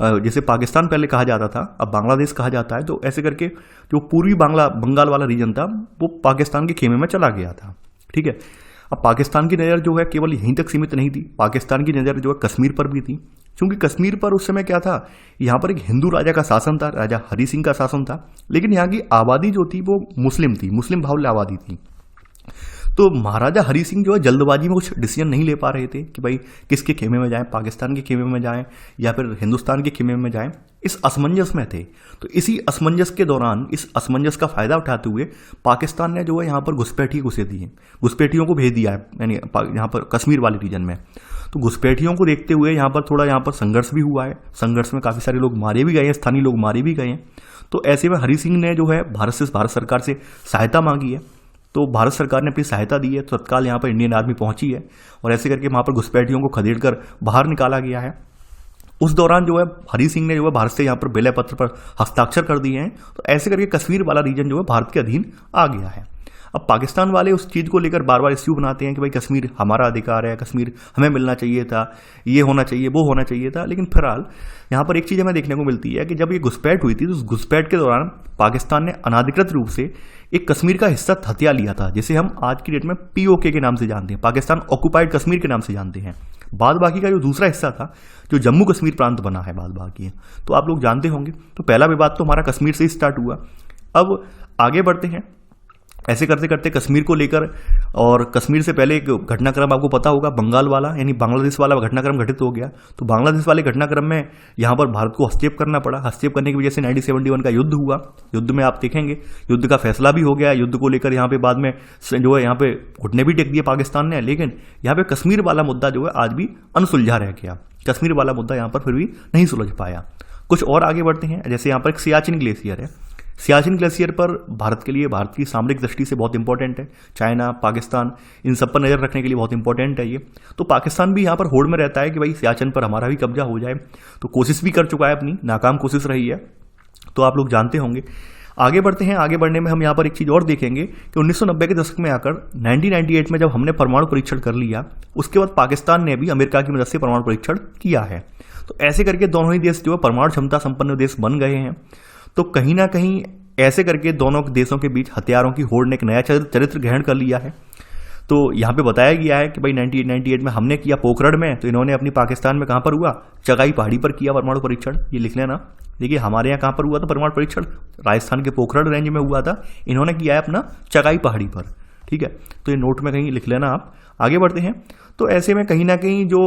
जैसे पाकिस्तान पहले कहा जाता था, अब बांग्लादेश कहा जाता है, तो ऐसे करके जो पूर्वी बंगाल वाला रीजन था वो पाकिस्तान के खेमे में चला गया था। ठीक है, अब पाकिस्तान की नज़र जो है केवल यहीं तक सीमित नहीं थी, पाकिस्तान की नज़र जो है कश्मीर पर भी थी। क्योंकि कश्मीर पर उस समय क्या था, यहाँ पर एक हिंदू राजा का शासन था, राजा हरि सिंह का शासन था, लेकिन यहाँ की आबादी जो थी वो मुस्लिम थी, मुस्लिम बाहुल्य आबादी थी। तो महाराजा हरि सिंह जो है जल्दबाजी में कुछ डिसीजन नहीं ले पा रहे थे कि भाई किसके खेमे में जाएं, पाकिस्तान के खेमे में जाएं या फिर हिंदुस्तान के खेमे में जाएं। इस असमंजस में थे। तो इसी असमंजस के दौरान, इस असमंजस का फायदा उठाते हुए पाकिस्तान ने जो है यहाँ पर घुसपैठी घुसे दिए, घुसपैठियों को भेज दिया है, यानी यहाँ पर कश्मीर वाले रीजन में। तो घुसपैठियों को देखते हुए यहाँ पर थोड़ा यहाँ पर संघर्ष भी हुआ है। संघर्ष में काफ़ी सारे लोग मारे भी गए हैं, स्थानीय लोग मारे भी गए हैं। तो ऐसे में हरि सिंह ने जो है भारत सरकार से सहायता मांगी है। तो भारत सरकार ने अपनी सहायता दी है, तो तत्काल यहाँ पर इंडियन आर्मी पहुंची है और ऐसे करके वहाँ पर घुसपैठियों को खदेड़ कर बाहर निकाला गया है। उस दौरान जो है हरि सिंह ने जो है भारत से यहाँ पर विलय पत्र पर हस्ताक्षर कर दिए हैं। तो ऐसे करके कश्मीर वाला रीजन जो है भारत के अधीन आ गया है। अब पाकिस्तान वाले उस चीज़ को लेकर बार बार इश्यू बनाते हैं कि भाई कश्मीर हमारा अधिकार है, कश्मीर हमें मिलना चाहिए था, ये होना चाहिए, वो होना चाहिए था। लेकिन फिलहाल यहाँ पर एक चीज़ हमें देखने को मिलती है कि जब ये घुसपैठ हुई थी तो उस घुसपैठ के दौरान पाकिस्तान ने अनाधिकृत रूप से एक कश्मीर का हिस्सा हथिया लिया था, जिसे हम आज की डेट में POK के नाम से जानते हैं, पाकिस्तान ऑक्युपाइड कश्मीर के नाम से जानते हैं। बाद बाकी का जो दूसरा हिस्सा था, जो जम्मू कश्मीर प्रांत बना है बाद बाकी है, तो आप लोग जानते होंगे। तो पहला विवाद तो हमारा कश्मीर से ही स्टार्ट हुआ। अब आगे बढ़ते हैं, ऐसे करते करते कश्मीर को लेकर, और कश्मीर से पहले एक घटनाक्रम आपको पता होगा, बंगाल वाला यानी बांग्लादेश वाला घटनाक्रम घटित हो गया। तो बांग्लादेश वाले घटनाक्रम में यहाँ पर भारत को हस्तक्षेप करना पड़ा। हस्तक्षेप करने की वजह से 1971 का युद्ध हुआ। युद्ध में आप देखेंगे युद्ध का फैसला भी हो गया। युद्ध को लेकर यहाँ पे बाद में जो है यहाँ पे घुटने भी टेक दिए पाकिस्तान ने। लेकिन यहाँ पे कश्मीर वाला मुद्दा जो है आज भी अनसुलझा रह गया। कश्मीर वाला मुद्दा यहाँ पर फिर भी नहीं सुलझ पाया। कुछ और आगे बढ़ते हैं, जैसे यहाँ पर एक सियाचिन ग्लेशियर है। सियाचिन ग्लेशियर पर भारत के लिए, भारत की सामरिक दृष्टि से बहुत इंपॉर्टेंट है। चाइना, पाकिस्तान, इन सब पर नज़र रखने के लिए बहुत इंपॉर्टेंट है ये। तो पाकिस्तान भी यहाँ पर होड़ में रहता है कि भाई सियाचिन पर हमारा भी कब्जा हो जाए। तो कोशिश भी कर चुका है, अपनी नाकाम कोशिश रही है, तो आप लोग जानते होंगे। आगे बढ़ते हैं। आगे बढ़ने में हम यहाँ पर एक चीज़ और देखेंगे कि 1990 के दशक में आकर 1998 में जब हमने परमाणु परीक्षण कर लिया, उसके बाद पाकिस्तान ने भी अमेरिका की मदद से परमाणु परीक्षण किया है। तो ऐसे करके दोनों ही देश जो है परमाणु क्षमता संपन्न देश बन गए हैं। तो कहीं ना कहीं ऐसे करके दोनों देशों के बीच हथियारों की होड़ ने एक नया चरित्र ग्रहण कर लिया है। तो यहाँ पे बताया गया है कि भाई 1998 में हमने किया पोखरण में, तो इन्होंने अपनी पाकिस्तान में कहाँ पर हुआ, चगाई पहाड़ी पर किया परमाणु परीक्षण। ये लिख लेना। देखिए हमारे यहाँ कहाँ पर हुआ था परमाणु परीक्षण, राजस्थान के पोखरण रेंज में हुआ था। इन्होंने किया है अपना चगाई पहाड़ी पर। ठीक ठीक है, तो ये नोट में कहीं लिख लेना आप। आगे बढ़ते हैं। तो ऐसे में कहीं ना कहीं जो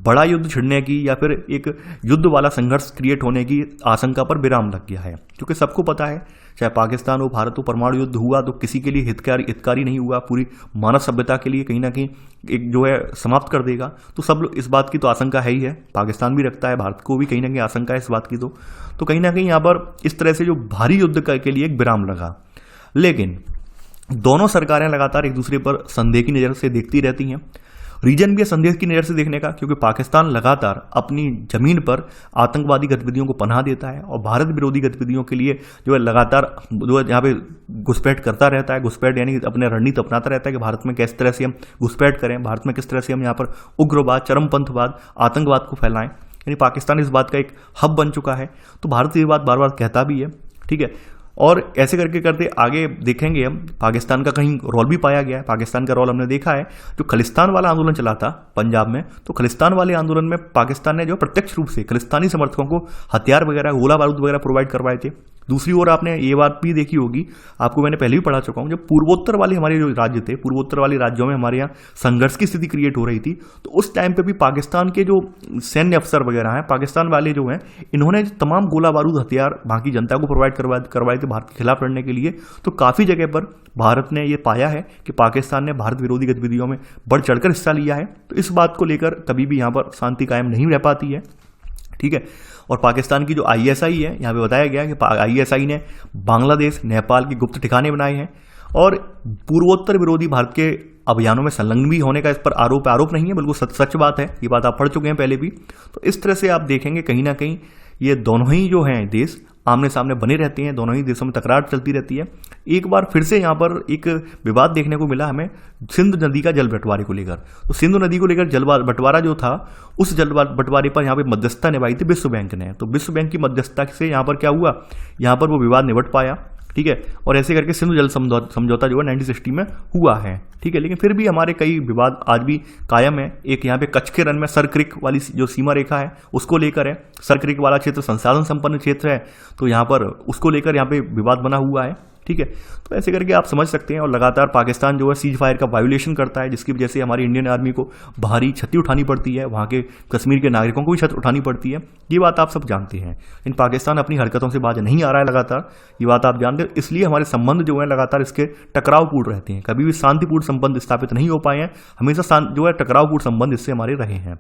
बड़ा युद्ध छिड़ने की या फिर एक युद्ध वाला संघर्ष क्रिएट होने की आशंका पर विराम लग गया है, क्योंकि सबको पता है चाहे पाकिस्तान हो भारत हो, परमाणु युद्ध हुआ तो किसी के लिए हितकारी नहीं हुआ, पूरी मानव सभ्यता के लिए कहीं ना कहीं एक जो है समाप्त कर देगा। तो सब लोग इस बात की तो आशंका है ही है, पाकिस्तान भी रखता है, भारत को भी कहीं ना कहीं आशंका है इस बात की। तो कहीं ना कहीं यहाँ पर इस तरह से जो भारी युद्ध के लिए एक विराम लगा। लेकिन दोनों सरकारें लगातार एक दूसरे पर संदेह की नज़र से देखती रहती हैं। रीजन भी है संदेह की नज़र से देखने का, क्योंकि पाकिस्तान लगातार अपनी जमीन पर आतंकवादी गतिविधियों को पनाह देता है और भारत विरोधी गतिविधियों के लिए जो है लगातार जो है यहाँ पे घुसपैठ करता रहता है। घुसपैठ यानी अपने रणनीति अपनाता रहता है कि भारत में किस तरह से हम घुसपैठ करें, भारत में किस तरह से हम यहाँ पर उग्रवाद, चरमपंथवाद, आतंकवाद को फैलाएं। यानी पाकिस्तान इस बात का एक हब बन चुका है। तो भारत ये बात बार बार कहता भी है, ठीक है। और ऐसे करके करते आगे देखेंगे हम, पाकिस्तान का कहीं रोल भी पाया गया है। पाकिस्तान का रोल हमने देखा है, जो खलिस्तान वाला आंदोलन चला था पंजाब में, तो खलिस्तान वाले आंदोलन में पाकिस्तान ने जो प्रत्यक्ष रूप से खलिस्तानी समर्थकों को हथियार वगैरह, गोला बारूद वगैरह प्रोवाइड करवाए थे। दूसरी ओर आपने ये बात भी देखी होगी, आपको मैंने पहले भी पढ़ा चुका हूँ, जब पूर्वोत्तर वाले हमारे जो राज्य थे, पूर्वोत्तर वाले राज्यों में हमारे यहाँ संघर्ष की स्थिति क्रिएट हो रही थी, तो उस टाइम पे भी पाकिस्तान के जो सैन्य अफसर वगैरह हैं, पाकिस्तान वाले जो हैं, इन्होंने तमाम गोला बारूद हथियार बाकी जनता को प्रोवाइड करवाए थे भारत के खिलाफ लड़ने के लिए। तो काफ़ी जगह पर भारत ने ये पाया है कि पाकिस्तान ने भारत विरोधी गतिविधियों में बढ़ चढ़कर हिस्सा लिया है। तो इस बात को लेकर कभी भी यहाँ पर शांति कायम नहीं रह पाती है, ठीक है। और पाकिस्तान की जो ISI है, यहाँ पे बताया गया कि ISI ने बांग्लादेश, नेपाल के गुप्त ठिकाने बनाए हैं और पूर्वोत्तर विरोधी भारत के अभियानों में संलग्न भी होने का इस पर आरोप नहीं है, बिल्कुल सच बात है। ये बात आप पढ़ चुके हैं पहले भी। तो इस तरह से आप देखेंगे कहीं ना कहीं ये दोनों ही जो हैं देश आमने सामने बने रहते हैं, दोनों ही देशों में तकरार चलती रहती है। एक बार फिर से यहाँ पर एक विवाद देखने को मिला हमें सिंधु नदी का जल बंटवारे को लेकर। तो सिंधु नदी को लेकर जल बंटवारा जो था, उस जल बंटवारे पर यहाँ पे मध्यस्थता निभाई थी विश्व बैंक ने। तो विश्व बैंक की मध्यस्थता से यहाँ पर क्या हुआ, यहाँ पर वो विवाद निपट पाया, ठीक है। और ऐसे करके सिंधु जल समझौता जो है 1960 में हुआ है, ठीक है। लेकिन फिर भी हमारे कई विवाद आज भी कायम है। एक यहाँ पे कच्छ के रन में सर क्रिक वाली जो सीमा रेखा है उसको लेकर है। सर क्रिक वाला क्षेत्र संसाधन संपन्न क्षेत्र है, तो यहाँ पर उसको लेकर यहाँ पे विवाद बना हुआ है, ठीक है। तो ऐसे करके आप समझ सकते हैं। और लगातार पाकिस्तान जो है सीज फायर का वायोलेशन करता है, जिसकी वजह से हमारी इंडियन आर्मी को भारी क्षति उठानी पड़ती है, वहाँ के कश्मीर के नागरिकों को भी क्षति उठानी पड़ती है। ये बात आप सब जानते हैं। इन पाकिस्तान अपनी हरकतों से बाज नहीं आ रहा है लगातार, ये बात आप जानते हैं। इसलिए हमारे संबंध जो है लगातार इसके टकरावपूर्ण रहते हैं, कभी भी शांतिपूर्ण संबंध स्थापित नहीं हो पाए हैं। हमेशा जो है टकरावपूर्ण संबंध इससे हमारे रहे हैं।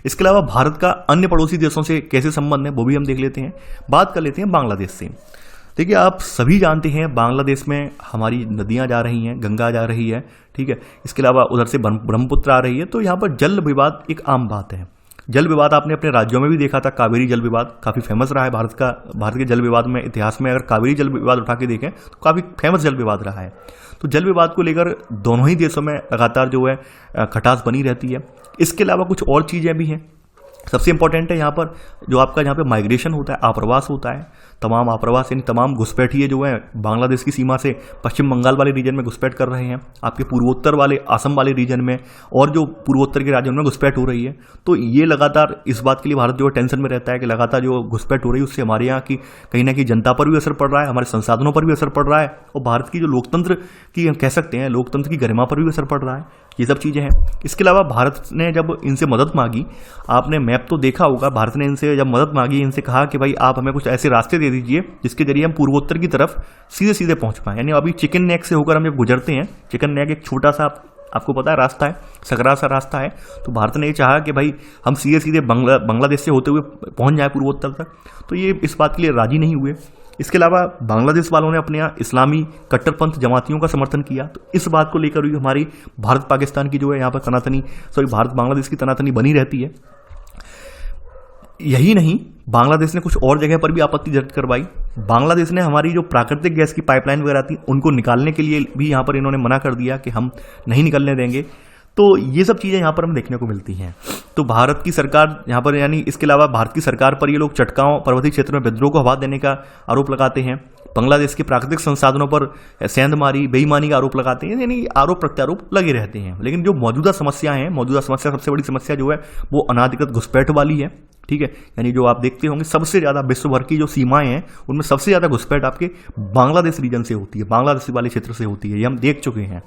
इसके अलावा भारत का अन्य पड़ोसी देशों से कैसे संबंध है वो भी हम देख लेते हैं। बात कर लेते हैं बांग्लादेश से। देखिए, आप सभी जानते हैं बांग्लादेश में हमारी नदियां जा रही हैं, गंगा जा रही है, ठीक है। इसके अलावा उधर से ब्रह्मपुत्र आ रही है। तो यहाँ पर जल विवाद एक आम बात है। जल विवाद आपने अपने राज्यों में भी देखा था, कावेरी जल विवाद काफ़ी फेमस रहा है भारत के जल विवाद में। इतिहास में अगर कावेरी जल विवाद उठा के देखें तो काफ़ी फेमस जल विवाद रहा है। तो जल विवाद को लेकर दोनों ही देशों में लगातार जो है खटास बनी रहती है। इसके अलावा कुछ और चीज़ें भी हैं। सबसे इंपॉर्टेंट है यहाँ पर जो आपका यहाँ पे माइग्रेशन होता है, आप्रवास होता है। तमाम आप्रवास यानी तमाम घुसपैठिए जो है बांग्लादेश की सीमा से पश्चिम बंगाल वाले रीजन में घुसपैठ कर रहे हैं, आपके पूर्वोत्तर वाले असम वाले रीजन में और जो पूर्वोत्तर के राज्यों में घुसपैठ हो रही है। तो ये लगातार इस बात के लिए भारत जो है टेंशन में रहता है कि लगातार जो घुसपैठ हो रही है उससे हमारे यहाँ की कहीं ना कहीं जनता पर भी असर पड़ रहा है, हमारे संसाधनों पर भी असर पड़ रहा है और भारत की जो लोकतंत्र की कह सकते हैं लोकतंत्र की गरिमा पर भी असर पड़ रहा है। ये सब चीज़ें हैं। इसके अलावा भारत ने जब इनसे मदद मांगी, आपने मैप तो देखा होगा, भारत ने इनसे जब मदद मांगी, इनसे कहा कि भाई आप हमें कुछ ऐसे रास्ते दे दीजिए जिसके जरिए हम पूर्वोत्तर की तरफ सीधे सीधे पहुंच पाएं। यानी अभी चिकन नेक से होकर हम जब गुजरते हैं, चिकन नेक एक छोटा सा आपको पता है रास्ता है, सकरा सा रास्ता है। तो भारत ने ये चाहा कि भाई हम सीधे सीधे बांग्लादेश से होते हुए पहुंच जाए पूर्वोत्तर तक। तो ये इस बात के लिए राजी नहीं हुए। इसके अलावा बांग्लादेश वालों ने अपने यहाँ इस्लामी कट्टरपंथ जमातियों का समर्थन किया। तो इस बात को लेकर भी हमारी भारत पाकिस्तान की जो है यहाँ पर भारत बांग्लादेश की तनातनी बनी रहती है। यही नहीं, बांग्लादेश ने कुछ और जगह पर भी आपत्ति दर्ज करवाई। बांग्लादेश ने हमारी जो प्राकृतिक गैस की पाइपलाइन वगैरह थी उनको निकालने के लिए भी यहाँ पर इन्होंने मना कर दिया कि हम नहीं निकलने देंगे। तो ये सब चीज़ें यहाँ पर हमें देखने को मिलती हैं। तो भारत की सरकार यहाँ पर यानी इसके अलावा भारत की सरकार पर ये लोग चटगांव पर्वतीय क्षेत्र में विद्रोह को हवा देने का आरोप लगाते हैं। बांग्लादेश के प्राकृतिक संसाधनों पर सेंधमारी, बेईमानी का आरोप लगाते हैं, यानी आरोप प्रत्यारोप लगे रहते हैं। लेकिन जो मौजूदा समस्याएं हैं, मौजूदा समस्या, सबसे बड़ी समस्या जो है वो अनाधिकृत घुसपैठ वाली है। ठीक है, यानी जो आप देखते होंगे सबसे ज्यादा विश्व भर की जो सीमाएं हैं उनमें सबसे ज्यादा घुसपैठ आपके बांग्लादेश रीजन से होती है, बांग्लादेश वाले क्षेत्र से होती है, ये हम देख चुके हैं।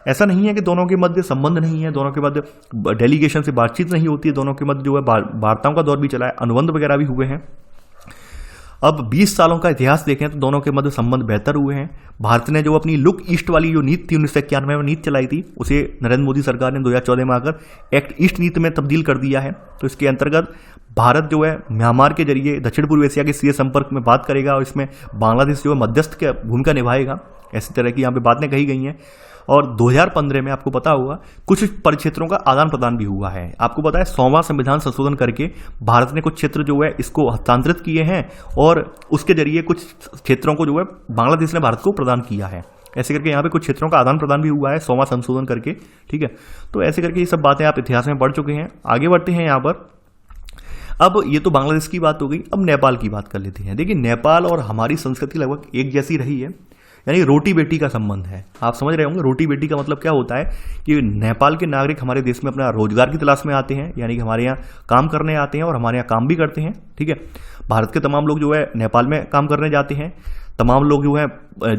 ऐसा नहीं है कि दोनों के मध्य संबंध नहीं है, दोनों के मध्य डेलीगेशन से बातचीत नहीं होती है, दोनों के मध्य जो है वार्ताओं का दौर भी चला है, अनुबंध वगैरह भी हुए हैं। अब 20 सालों का इतिहास देखें तो दोनों के मध्य संबंध बेहतर हुए हैं। भारत ने जो अपनी लुक ईस्ट वाली जो नीति थी 1991 में नीति चलाई थी, उसे नरेंद्र मोदी सरकार ने 2014 में आकर एक्ट ईस्ट नीति में तब्दील कर दिया है। तो इसके अंतर्गत भारत जो है म्यांमार के जरिए दक्षिण पूर्व एशिया के सीधे संपर्क में बात करेगा और इसमें बांग्लादेश जो है मध्यस्थ की भूमिका निभाएगा। ऐसी तरह की यहाँ पे बातें कही गई हैं। और 2015 में आपको पता होगा कुछ परिक्षेत्रों का आदान प्रदान भी हुआ है। आपको पता है 100वां संविधान संशोधन करके भारत ने कुछ क्षेत्र जो है इसको हस्तांतरित किए हैं और उसके जरिए कुछ क्षेत्रों को जो है बांग्लादेश ने भारत को प्रदान किया है। ऐसे करके यहाँ पे कुछ क्षेत्रों का आदान प्रदान भी हुआ है 100वां संशोधन करके। ठीक है, तो ऐसे करके ये सब बातें आप इतिहास में पढ़ चुके हैं। आगे बढ़ते हैं यहाँ पर। अब ये तो बांग्लादेश की बात हो गई, अब नेपाल की बात कर लेते हैं। देखिए नेपाल और हमारी संस्कृति लगभग एक जैसी रही है, यानी रोटी बेटी का संबंध है। आप समझ रहे होंगे रोटी बेटी का मतलब क्या होता है कि नेपाल के नागरिक हमारे देश में अपना रोजगार की तलाश में आते हैं, यानी कि हमारे यहाँ काम करने आते हैं और हमारे यहाँ काम भी करते हैं। ठीक है, भारत के तमाम लोग जो है नेपाल में काम करने जाते हैं। तमाम लोग जो है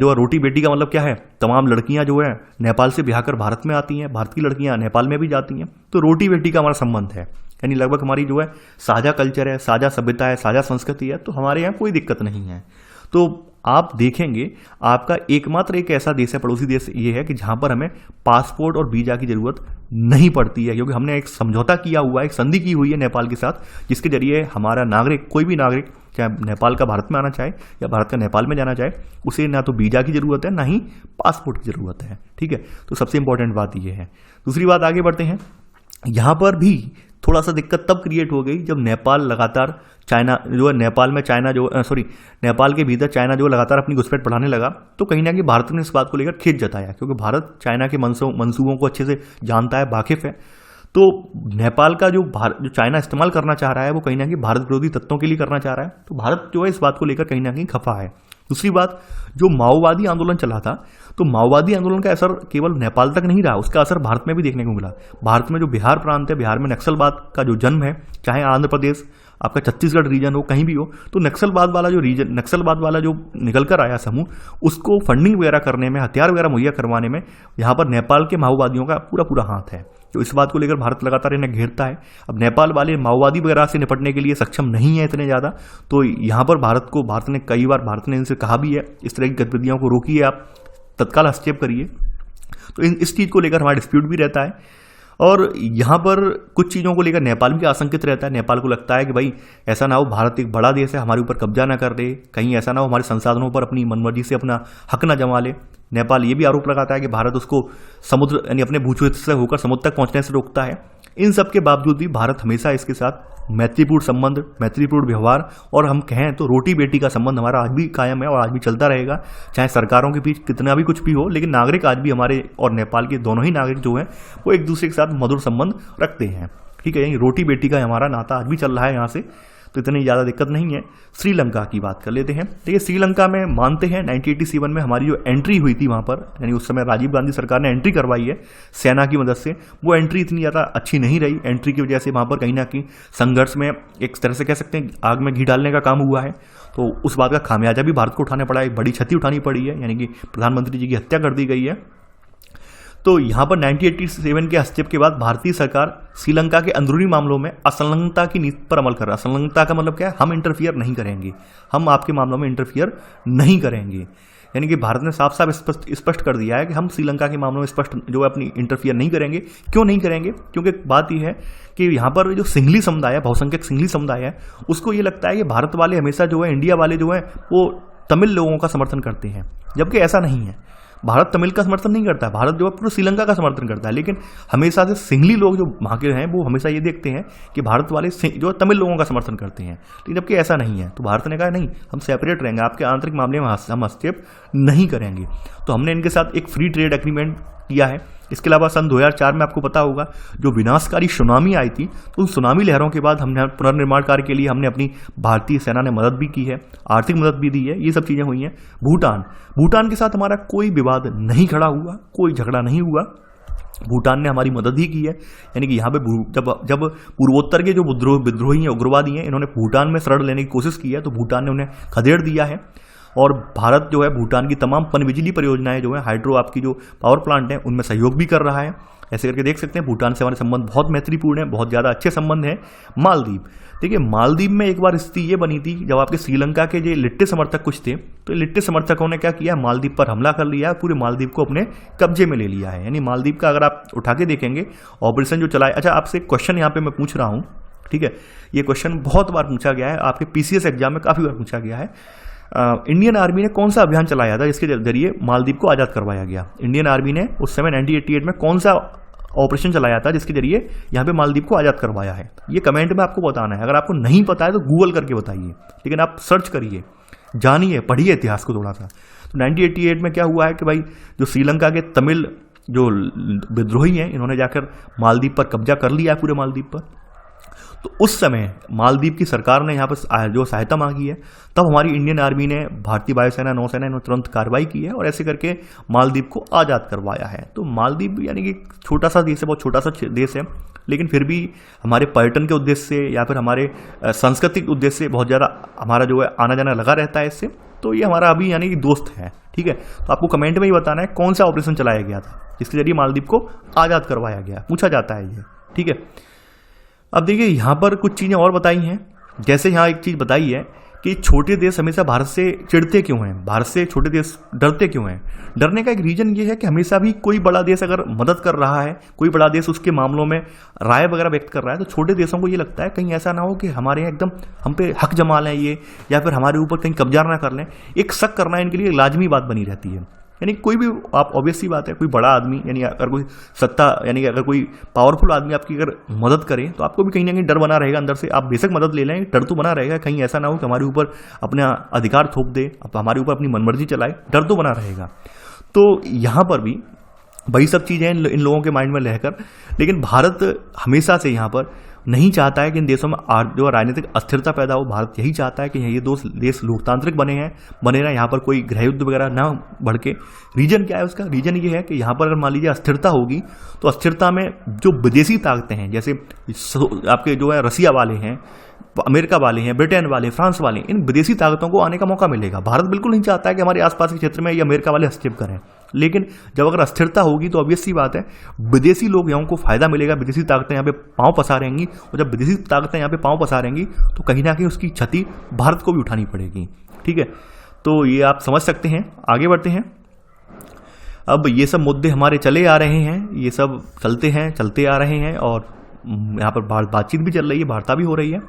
रोटी बेटी का मतलब क्या है, तमाम लड़कियां जो है नेपाल से ब्याह कर भारत में आती हैं, भारत की लड़कियां नेपाल में भी जाती हैं। तो रोटी बेटी का हमारा संबंध है, यानी लगभग हमारी जो है साझा कल्चर है, साझा सभ्यता है, साझा संस्कृति है। तो हमारे यहाँ कोई दिक्कत नहीं है। तो आप देखेंगे आपका एकमात्र एक ऐसा देश है, पड़ोसी देश ये है कि जहां पर हमें पासपोर्ट और वीजा की जरूरत नहीं पड़ती है, क्योंकि हमने एक समझौता किया हुआ है, एक संधि की हुई है नेपाल के साथ, जिसके जरिए हमारा नागरिक, कोई भी नागरिक चाहे नेपाल का भारत में आना चाहे या भारत का नेपाल में जाना चाहे, उसे ना तो वीजा की जरूरत है ना ही पासपोर्ट की जरूरत है। ठीक है, तो सबसे इंपॉर्टेंट बात यह है। दूसरी बात, आगे बढ़ते हैं। यहां पर भी थोड़ा सा दिक्कत तब क्रिएट हो गई जब नेपाल लगातार चाइना जो है नेपाल में चाइना जो नेपाल के भीतर चाइना जो लगातार अपनी घुसपैठ बढ़ाने लगा। तो कहीं ना कहीं भारत ने इस बात को लेकर खेद जताया, क्योंकि भारत चाइना के मंसूबों को अच्छे से जानता है, वाकिफ है। तो नेपाल का जो चाइना इस्तेमाल करना चाह रहा है वो कहीं ना कहीं भारत विरोधी तत्वों के लिए करना चाह रहा है। तो भारत जो है इस बात को लेकर कहीं ना कहीं खफा है। दूसरी बात, जो माओवादी आंदोलन चला था, तो माओवादी आंदोलन का असर केवल नेपाल तक नहीं रहा, उसका असर भारत में भी देखने को मिला। भारत में जो बिहार प्रांत है, बिहार में नक्सलवाद का जो जन्म है, चाहे आंध्र प्रदेश, आपका छत्तीसगढ़ रीजन हो, कहीं भी हो, तो नक्सलवाद वाला जो निकल कर आया समूह, उसको फंडिंग वगैरह करने में, हथियार वगैरह मुहैया करवाने में यहाँ पर नेपाल के माओवादियों का पूरा हाथ है। तो इस बात को लेकर भारत लगातार इन्हें घेरता है। अब नेपाल वाले माओवादी वगैरह से निपटने के लिए सक्षम नहीं है इतने ज़्यादा, तो यहाँ पर भारत ने कई बार इनसे कहा भी है इस तरह की गतिविधियों को रोकिए, आप तत्काल हस्तक्षेप करिए। तो इस चीज़ को लेकर हमारा डिस्प्यूट भी रहता है। और यहाँ पर कुछ चीज़ों को लेकर नेपाल भी आशंकित रहता है। नेपाल को लगता है कि भाई ऐसा ना हो, भारत एक बड़ा देश है, हमारे ऊपर कब्जा ना कर दे, कहीं ऐसा ना हो हमारे संसाधनों पर अपनी मनमर्जी से अपना हक ना जमा ले। नेपाल ये भी आरोप लगाता है कि भारत उसको समुद्र यानी अपने भूक्षेत्र से होकर समुद्र तक पहुंचने से रोकता है। इन सब के बावजूद भी भारत हमेशा इसके साथ मैत्रीपूर्ण संबंध, मैत्रीपूर्ण व्यवहार और हम कहें तो रोटी बेटी का संबंध हमारा आज भी कायम है और आज भी चलता रहेगा। चाहे सरकारों के बीच कितना भी कुछ भी हो, लेकिन नागरिक आज भी हमारे और नेपाल के दोनों ही नागरिक जो हैं वो एक दूसरे के साथ मधुर संबंध रखते हैं। ठीक है, यानी रोटी बेटी का हमारा नाता आज भी चल रहा है यहाँ से, तो इतनी ज़्यादा दिक्कत नहीं है। श्रीलंका की बात कर लेते हैं। देखिए श्रीलंका में मानते हैं 1987 में हमारी जो एंट्री हुई थी वहाँ पर, यानी उस समय राजीव गांधी सरकार ने एंट्री करवाई है सेना की मदद से, वो एंट्री इतनी ज़्यादा अच्छी नहीं रही। एंट्री की वजह से वहाँ पर कहीं ना कहीं संघर्ष में एक तरह से कह सकते हैं आग में घी डालने का काम हुआ है। तो उस बात का खामियाजा भी भारत को उठाना पड़ा है, बड़ी क्षति उठानी पड़ी है, यानी कि प्रधानमंत्री जी की हत्या कर दी गई है। तो यहाँ पर 1987 के हस्तक्षेप के बाद भारतीय सरकार श्रीलंका के अंदरूनी मामलों में असंलग्नता की नीति पर अमल कर रहा है। असंलग्नता का मतलब क्या है, हम इंटरफियर नहीं करेंगे, हम आपके मामलों में इंटरफियर नहीं करेंगे। यानी कि भारत ने साफ साफ स्पष्ट कर दिया है कि हम श्रीलंका के मामलों में स्पष्ट जो है अपनी इंटरफियर नहीं करेंगे। क्यों नहीं करेंगे? क्योंकि बात यह है कि यहाँ पर जो सिंघली समुदाय है, बहुसंख्यक सिंघली समुदाय है, उसको ये लगता है कि भारत वाले हमेशा जो है, इंडिया वाले जो है वो तमिल लोगों का समर्थन करते हैं, जबकि ऐसा नहीं है। भारत तमिल का समर्थन नहीं करता है, भारत जो है पूरे श्रीलंका का समर्थन करता है। लेकिन हमेशा से सिंघली लोग जो वहाँ के हैं वो हमेशा ये देखते हैं कि भारत वाले जो है तमिल लोगों का समर्थन करते हैं, लेकिन जबकि ऐसा नहीं है। तो भारत ने कहा नहीं, हम सेपरेट रहेंगे, आपके आंतरिक मामले में हम हस्तक्षेप नहीं करेंगे। तो हमने इनके साथ एक फ्री ट्रेड एग्रीमेंट किया है, इसके अलावा सन 2004 में आपको पता होगा जो विनाशकारी सुनामी आई थी, तो उन सुनामी लहरों के बाद हमने पुनर्निर्माण कार्य के लिए हमने अपनी भारतीय सेना ने मदद भी की है, आर्थिक मदद भी दी है, ये सब चीज़ें हुई हैं। भूटान के साथ हमारा कोई विवाद नहीं खड़ा हुआ, कोई झगड़ा नहीं हुआ, भूटान ने हमारी मदद ही की है। यानी कि यहाँ पे जब पूर्वोत्तर के जो विद्रोही हैं, उग्रवादी हैं, इन्होंने भूटान में शरण लेने की कोशिश की है तो भूटान ने उन्हें खदेड़ दिया है। और भारत जो है भूटान की तमाम पनबिजली परियोजनाएं जो है, हाइड्रो आपकी जो पावर प्लांट हैं, उनमें सहयोग भी कर रहा है। ऐसे करके देख सकते हैं भूटान से हमारे संबंध बहुत मैत्रीपूर्ण है, बहुत ज़्यादा अच्छे संबंध हैं। मालदीव, देखिए मालदीव में एक बार स्थिति ये बनी थी जब आपके श्रीलंका के जो लिट्टे समर्थक कुछ थे, तो लिट्टे समर्थकों ने क्या किया, मालदीव पर हमला कर लिया, पूरे मालदीव को अपने कब्जे में ले लिया है। यानी मालदीव का अगर आप उठा के देखेंगे ऑपरेशन जो चलाए। अच्छा, आपसे एक क्वेश्चन यहाँ पे मैं पूछ रहा हूँ, ठीक है, ये क्वेश्चन बहुत बार पूछा गया है, आपके PCS एग्जाम में काफ़ी बार पूछा गया है। इंडियन आर्मी ने कौन सा अभियान चलाया था जिसके जरिए मालदीव को आज़ाद करवाया गया? इंडियन आर्मी ने उस समय 1988 में कौन सा ऑपरेशन चलाया था जिसके जरिए यहाँ पे मालदीव को आज़ाद करवाया है? ये कमेंट में आपको बताना है। अगर आपको नहीं पता है तो गूगल करके बताइए, लेकिन आप सर्च करिए, जानिए, पढ़िए इतिहास को थोड़ा सा। तो 1988 में क्या हुआ है कि भाई जो श्रीलंका के तमिल जो विद्रोही हैं, इन्होंने जाकर मालदीव पर कब्जा कर लिया है, पूरे मालदीव पर। तो उस समय मालदीव की सरकार ने यहाँ पर जो सहायता मांगी है, तब हमारी इंडियन आर्मी ने, भारतीय वायुसेना, नौसेना, इन्होंने तुरंत कार्रवाई की है और ऐसे करके मालदीव को आज़ाद करवाया है। तो मालदीव यानी कि छोटा सा देश है, बहुत छोटा सा देश है, लेकिन फिर भी हमारे पर्यटन के उद्देश्य से या फिर हमारे सांस्कृतिक उद्देश्य से बहुत ज़्यादा हमारा जो है आना जाना लगा रहता है इससे। तो ये हमारा अभी यानी कि दोस्त है, ठीक है। तो आपको कमेंट में ही बताना है कौन सा ऑपरेशन चलाया गया था जिसके जरिए मालदीव को आज़ाद करवाया गया, पूछा जाता है ये, ठीक है। अब देखिए यहाँ पर कुछ चीज़ें और बताई हैं, जैसे यहाँ एक चीज़ बताई है कि छोटे देश हमेशा भारत से चिढ़ते क्यों हैं, भारत से छोटे देश डरते क्यों हैं। डरने का एक रीज़न ये है कि हमेशा भी कोई बड़ा देश अगर मदद कर रहा है, कोई बड़ा देश उसके मामलों में राय वगैरह व्यक्त कर रहा है, तो छोटे देशों को ये लगता है कहीं ऐसा ना हो कि हमारे यहाँ एकदम हम पे हक जमा लें ये, या फिर हमारे ऊपर कहीं कब्जा ना कर लें। एक शक करना इनके लिए लाजमी बात बनी रहती है। यानी कोई भी आप ऑब्वियस सी बात है, कोई बड़ा आदमी यानी अगर कोई सत्ता यानी कि अगर कोई पावरफुल आदमी आपकी अगर मदद करे तो आपको भी कहीं ना कहीं डर बना रहेगा अंदर से। आप बेशक मदद ले लें, डर तो बना रहेगा, कहीं ऐसा ना हो कि हमारे ऊपर अपना अधिकार थोप दे, हमारे ऊपर अपनी मनमर्जी चलाए, डर तो बना रहेगा। तो यहाँ पर भी वही सब चीज़ें इन लोगों के माइंड में रहकर, लेकिन भारत हमेशा से यहाँ पर नहीं चाहता है कि इन देशों में जो राजनीतिक अस्थिरता पैदा हो। भारत यही चाहता है कि ये दो देश लोकतांत्रिक बने रहे, यहाँ पर कोई गृह युद्ध वगैरह ना भड़के। रीजन क्या है उसका? रीजन ये है कि यहाँ पर अगर मान लीजिए अस्थिरता होगी तो अस्थिरता में जो विदेशी ताकतें हैं, जैसे आपके जो है रसिया वाले हैं, अमेरिका वाले हैं, ब्रिटेन वाले, फ्रांस वाले, इन विदेशी ताकतों को आने का मौका मिलेगा। भारत बिल्कुल नहीं चाहता है कि हमारे आसपास के क्षेत्र में ये अमेरिका वाले हस्तक्षेप करें, लेकिन जब अगर अस्थिरता होगी तो ऑब्वियस सी बात है विदेशी लोग यहाँ को फायदा मिलेगा, विदेशी ताकतें यहाँ पे पांव पसारेंगी, और जब विदेशी ताकतें यहाँ पे पांव पसारेंगी तो कहीं ना कहीं उसकी क्षति भारत को भी उठानी पड़ेगी, ठीक है। तो ये आप समझ सकते हैं। आगे बढ़ते हैं। अब ये सब मुद्दे हमारे चले आ रहे हैं, ये सब चलते आ रहे हैं, और यहाँ पर बातचीत भी चल रही है, वार्ता भी हो रही है।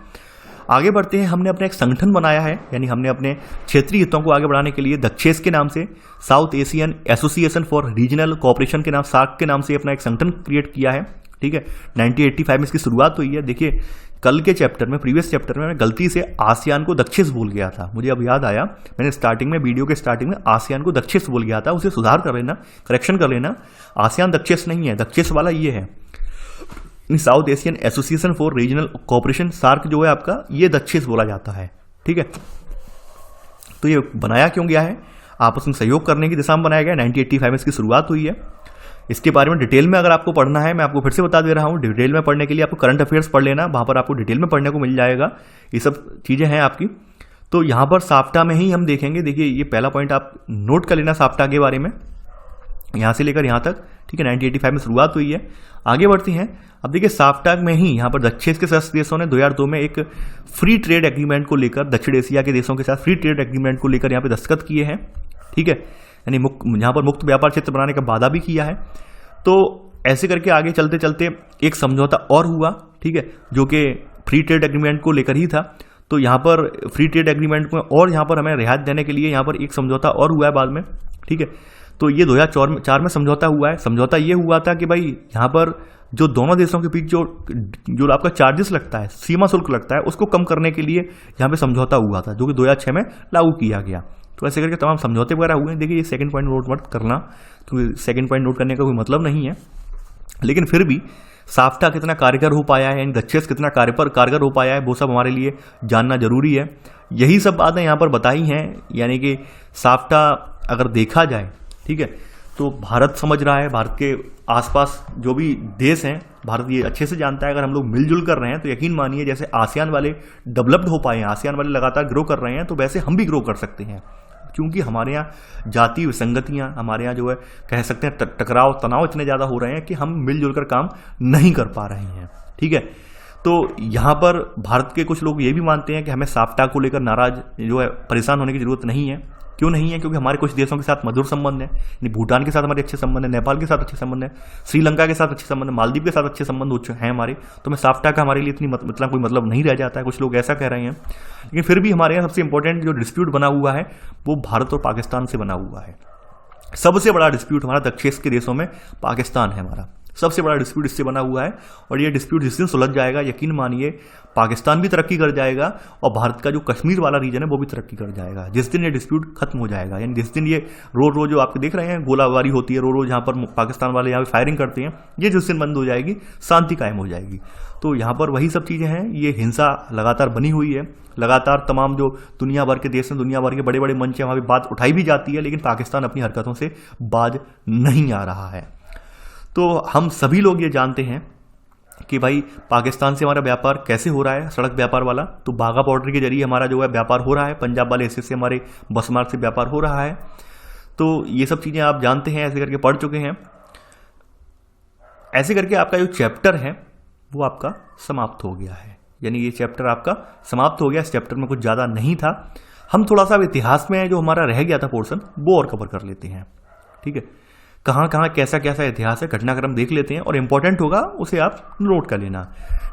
आगे बढ़ते हैं। हमने अपना एक संगठन बनाया है, यानी हमने अपने क्षेत्रीय हितों को आगे बढ़ाने के लिए दक्षेस के नाम से, south Asian Association for Regional cooperation के नाम, सार्क के नाम से अपना एक संगठन क्रिएट किया है, ठीक है। 1985 में इसकी शुरुआत हुई है। देखिए कल के चैप्टर में, प्रीवियस चैप्टर में मैं गलती से आसियान को दक्षेस बोल गया था, मुझे अब याद आया, मैंने स्टार्टिंग में वीडियो के स्टार्टिंग में आसियान को दक्षेस बोल गया था, उसे सुधार कर लेना, करेक्शन कर लेना। आसियान दक्षेस नहीं है, दक्षेस वाला ये है, South Asian Association for Regional Cooperation, SAARC जो है आपका, ये दक्षेस बोला जाता है, ठीक है। तो ये बनाया क्यों गया है? आपस में सहयोग करने की दिशा में बनाया गया। 1985 में इसकी शुरुआत हुई है। इसके बारे में डिटेल में अगर आपको पढ़ना है, मैं आपको फिर से बता दे रहा हूँ, डिटेल में पढ़ने के लिए आपको करंट अफेयर्स पढ़ लेना, वहाँ पर आपको डिटेल में पढ़ने को मिल जाएगा, ये सब चीज़ें हैं आपकी। तो यहाँ पर साप्टा में ही हम देखेंगे। देखिए ये पहला पॉइंट आप नोट कर लेना साप्टा के बारे में, यहाँ से लेकर यहाँ तक, ठीक है। 1985 में शुरुआत हुई है। आगे बढ़ते हैं। अब देखिए साप्टा में ही यहाँ पर दक्षेस के सदस्य देशों ने 2002 में एक फ्री ट्रेड एग्रीमेंट को लेकर, दक्षिण एशिया के देशों के साथ फ्री ट्रेड एग्रीमेंट को लेकर यहाँ पे दस्तखत किए हैं, ठीक है। यानी यहाँ पर मुक्त व्यापार क्षेत्र बनाने का वादा भी किया है। तो ऐसे करके आगे चलते चलते एक समझौता और हुआ, ठीक है, जो कि फ्री ट्रेड एग्रीमेंट को लेकर ही था। तो यहाँ पर फ्री ट्रेड एग्रीमेंट में और यहाँ पर हमें रियायत देने के लिए यहाँ पर एक समझौता और हुआ है बाद में, ठीक है। तो ये 2004 में समझौता हुआ है। समझौता ये हुआ था कि भाई यहाँ पर जो दोनों देशों के बीच जो आपका चार्जेस लगता है, सीमा शुल्क लगता है, उसको कम करने के लिए यहाँ पे समझौता हुआ था, जो कि 2006 में लागू किया गया। तो ऐसे करके तमाम समझौते वगैरह हुए हैं। देखिए ये सेकंड पॉइंट नोट मत करना, तो सेकंड पॉइंट नोट करने का कोई मतलब नहीं है, लेकिन फिर भी साफ्टा कितना कारगर हो पाया है, यानी डचेस कितना कारगर हो पाया है, वो सब हमारे लिए जानना जरूरी है। यही सब बातें यहाँ पर बताई हैं, यानी कि साफ्टा अगर देखा जाए, ठीक है, तो भारत समझ रहा है, भारत के आसपास जो भी देश हैं, भारत ये अच्छे से जानता है, अगर हम लोग मिलजुल कर रहे हैं तो यकीन मानिए जैसे आसियान वाले डेवलप्ड हो पाए हैं, आसियान वाले लगातार ग्रो कर रहे हैं, तो वैसे हम भी ग्रो कर सकते हैं, क्योंकि हमारे यहाँ जातीय विसंगतियाँ, हमारे यहाँ जो है कह सकते हैं टकराव तनाव इतने ज़्यादा हो रहे हैं कि हम मिलजुल कर काम नहीं कर पा रहे हैं, ठीक है। तो यहाँ पर भारत के कुछ लोग ये भी मानते हैं कि हमें साफ्टा को लेकर नाराज जो है परेशान होने की जरूरत नहीं है। क्यों नहीं है? क्योंकि हमारे कुछ देशों के साथ मधुर संबंध है, यानी भूटान के साथ हमारे अच्छे संबंध है, नेपाल के साथ अच्छे संबंध है, श्रीलंका के साथ अच्छे संबंध है, मालदीव के साथ अच्छे संबंध हैं हमारे, तो मैं साफ्टा का हमारे लिए इतनी मतलब कोई मतलब नहीं रह जाता है, कुछ लोग ऐसा कह रहे हैं। लेकिन फिर भी हमारे यहाँ सबसे इंपॉर्टेंट जो डिस्प्यूट बना हुआ है वो भारत और पाकिस्तान से बना हुआ है। सबसे बड़ा डिस्प्यूट हमारा दक्षिण के देशों में पाकिस्तान है, हमारा सबसे बड़ा डिस्प्यूट इससे बना हुआ है। और ये डिस्प्यूट जिस दिन सुलझ जाएगा, यकीन मानिए पाकिस्तान भी तरक्की कर जाएगा और भारत का जो कश्मीर वाला रीजन है वो भी तरक्की कर जाएगा, जिस दिन ये डिस्प्यूट खत्म हो जाएगा। यानी जिस दिन ये रोज जो आपके देख रहे हैं गोलाबारी होती है, रोज यहाँ पर पाकिस्तान वाले यहाँ पे फायरिंग करते हैं, ये जिस दिन बंद हो जाएगी शांति कायम हो जाएगी। तो यहाँ पर वही सब चीज़ें हैं, ये हिंसा लगातार बनी हुई है, लगातार तमाम जो दुनिया भर के देश हैं, दुनिया भर के बड़े बड़े मंच हैं, वहाँ पर बात उठाई भी जाती है, लेकिन पाकिस्तान अपनी हरकतों से बाज नहीं आ रहा है। तो हम सभी लोग ये जानते हैं कि भाई पाकिस्तान से हमारा व्यापार कैसे हो रहा है, सड़क व्यापार वाला, तो बाघा बॉर्डर के जरिए हमारा जो है व्यापार हो रहा है, पंजाब वाले हिस्से से हमारे बस मार्ग से व्यापार हो रहा है। तो ये सब चीज़ें आप जानते हैं, ऐसे करके पढ़ चुके हैं। ऐसे करके आपका जो चैप्टर है वो आपका समाप्त हो गया है, यानी ये चैप्टर आपका समाप्त हो गया। इस चैप्टर में कुछ ज़्यादा नहीं था, हम थोड़ा सा इतिहास में जो हमारा रह गया था पोर्शन वो और कवर कर लेते हैं, ठीक है। कहाँ कहाँ कैसा कैसा इतिहास है, घटनाक्रम देख लेते हैं, और इंपॉर्टेंट होगा उसे आप नोट कर लेना।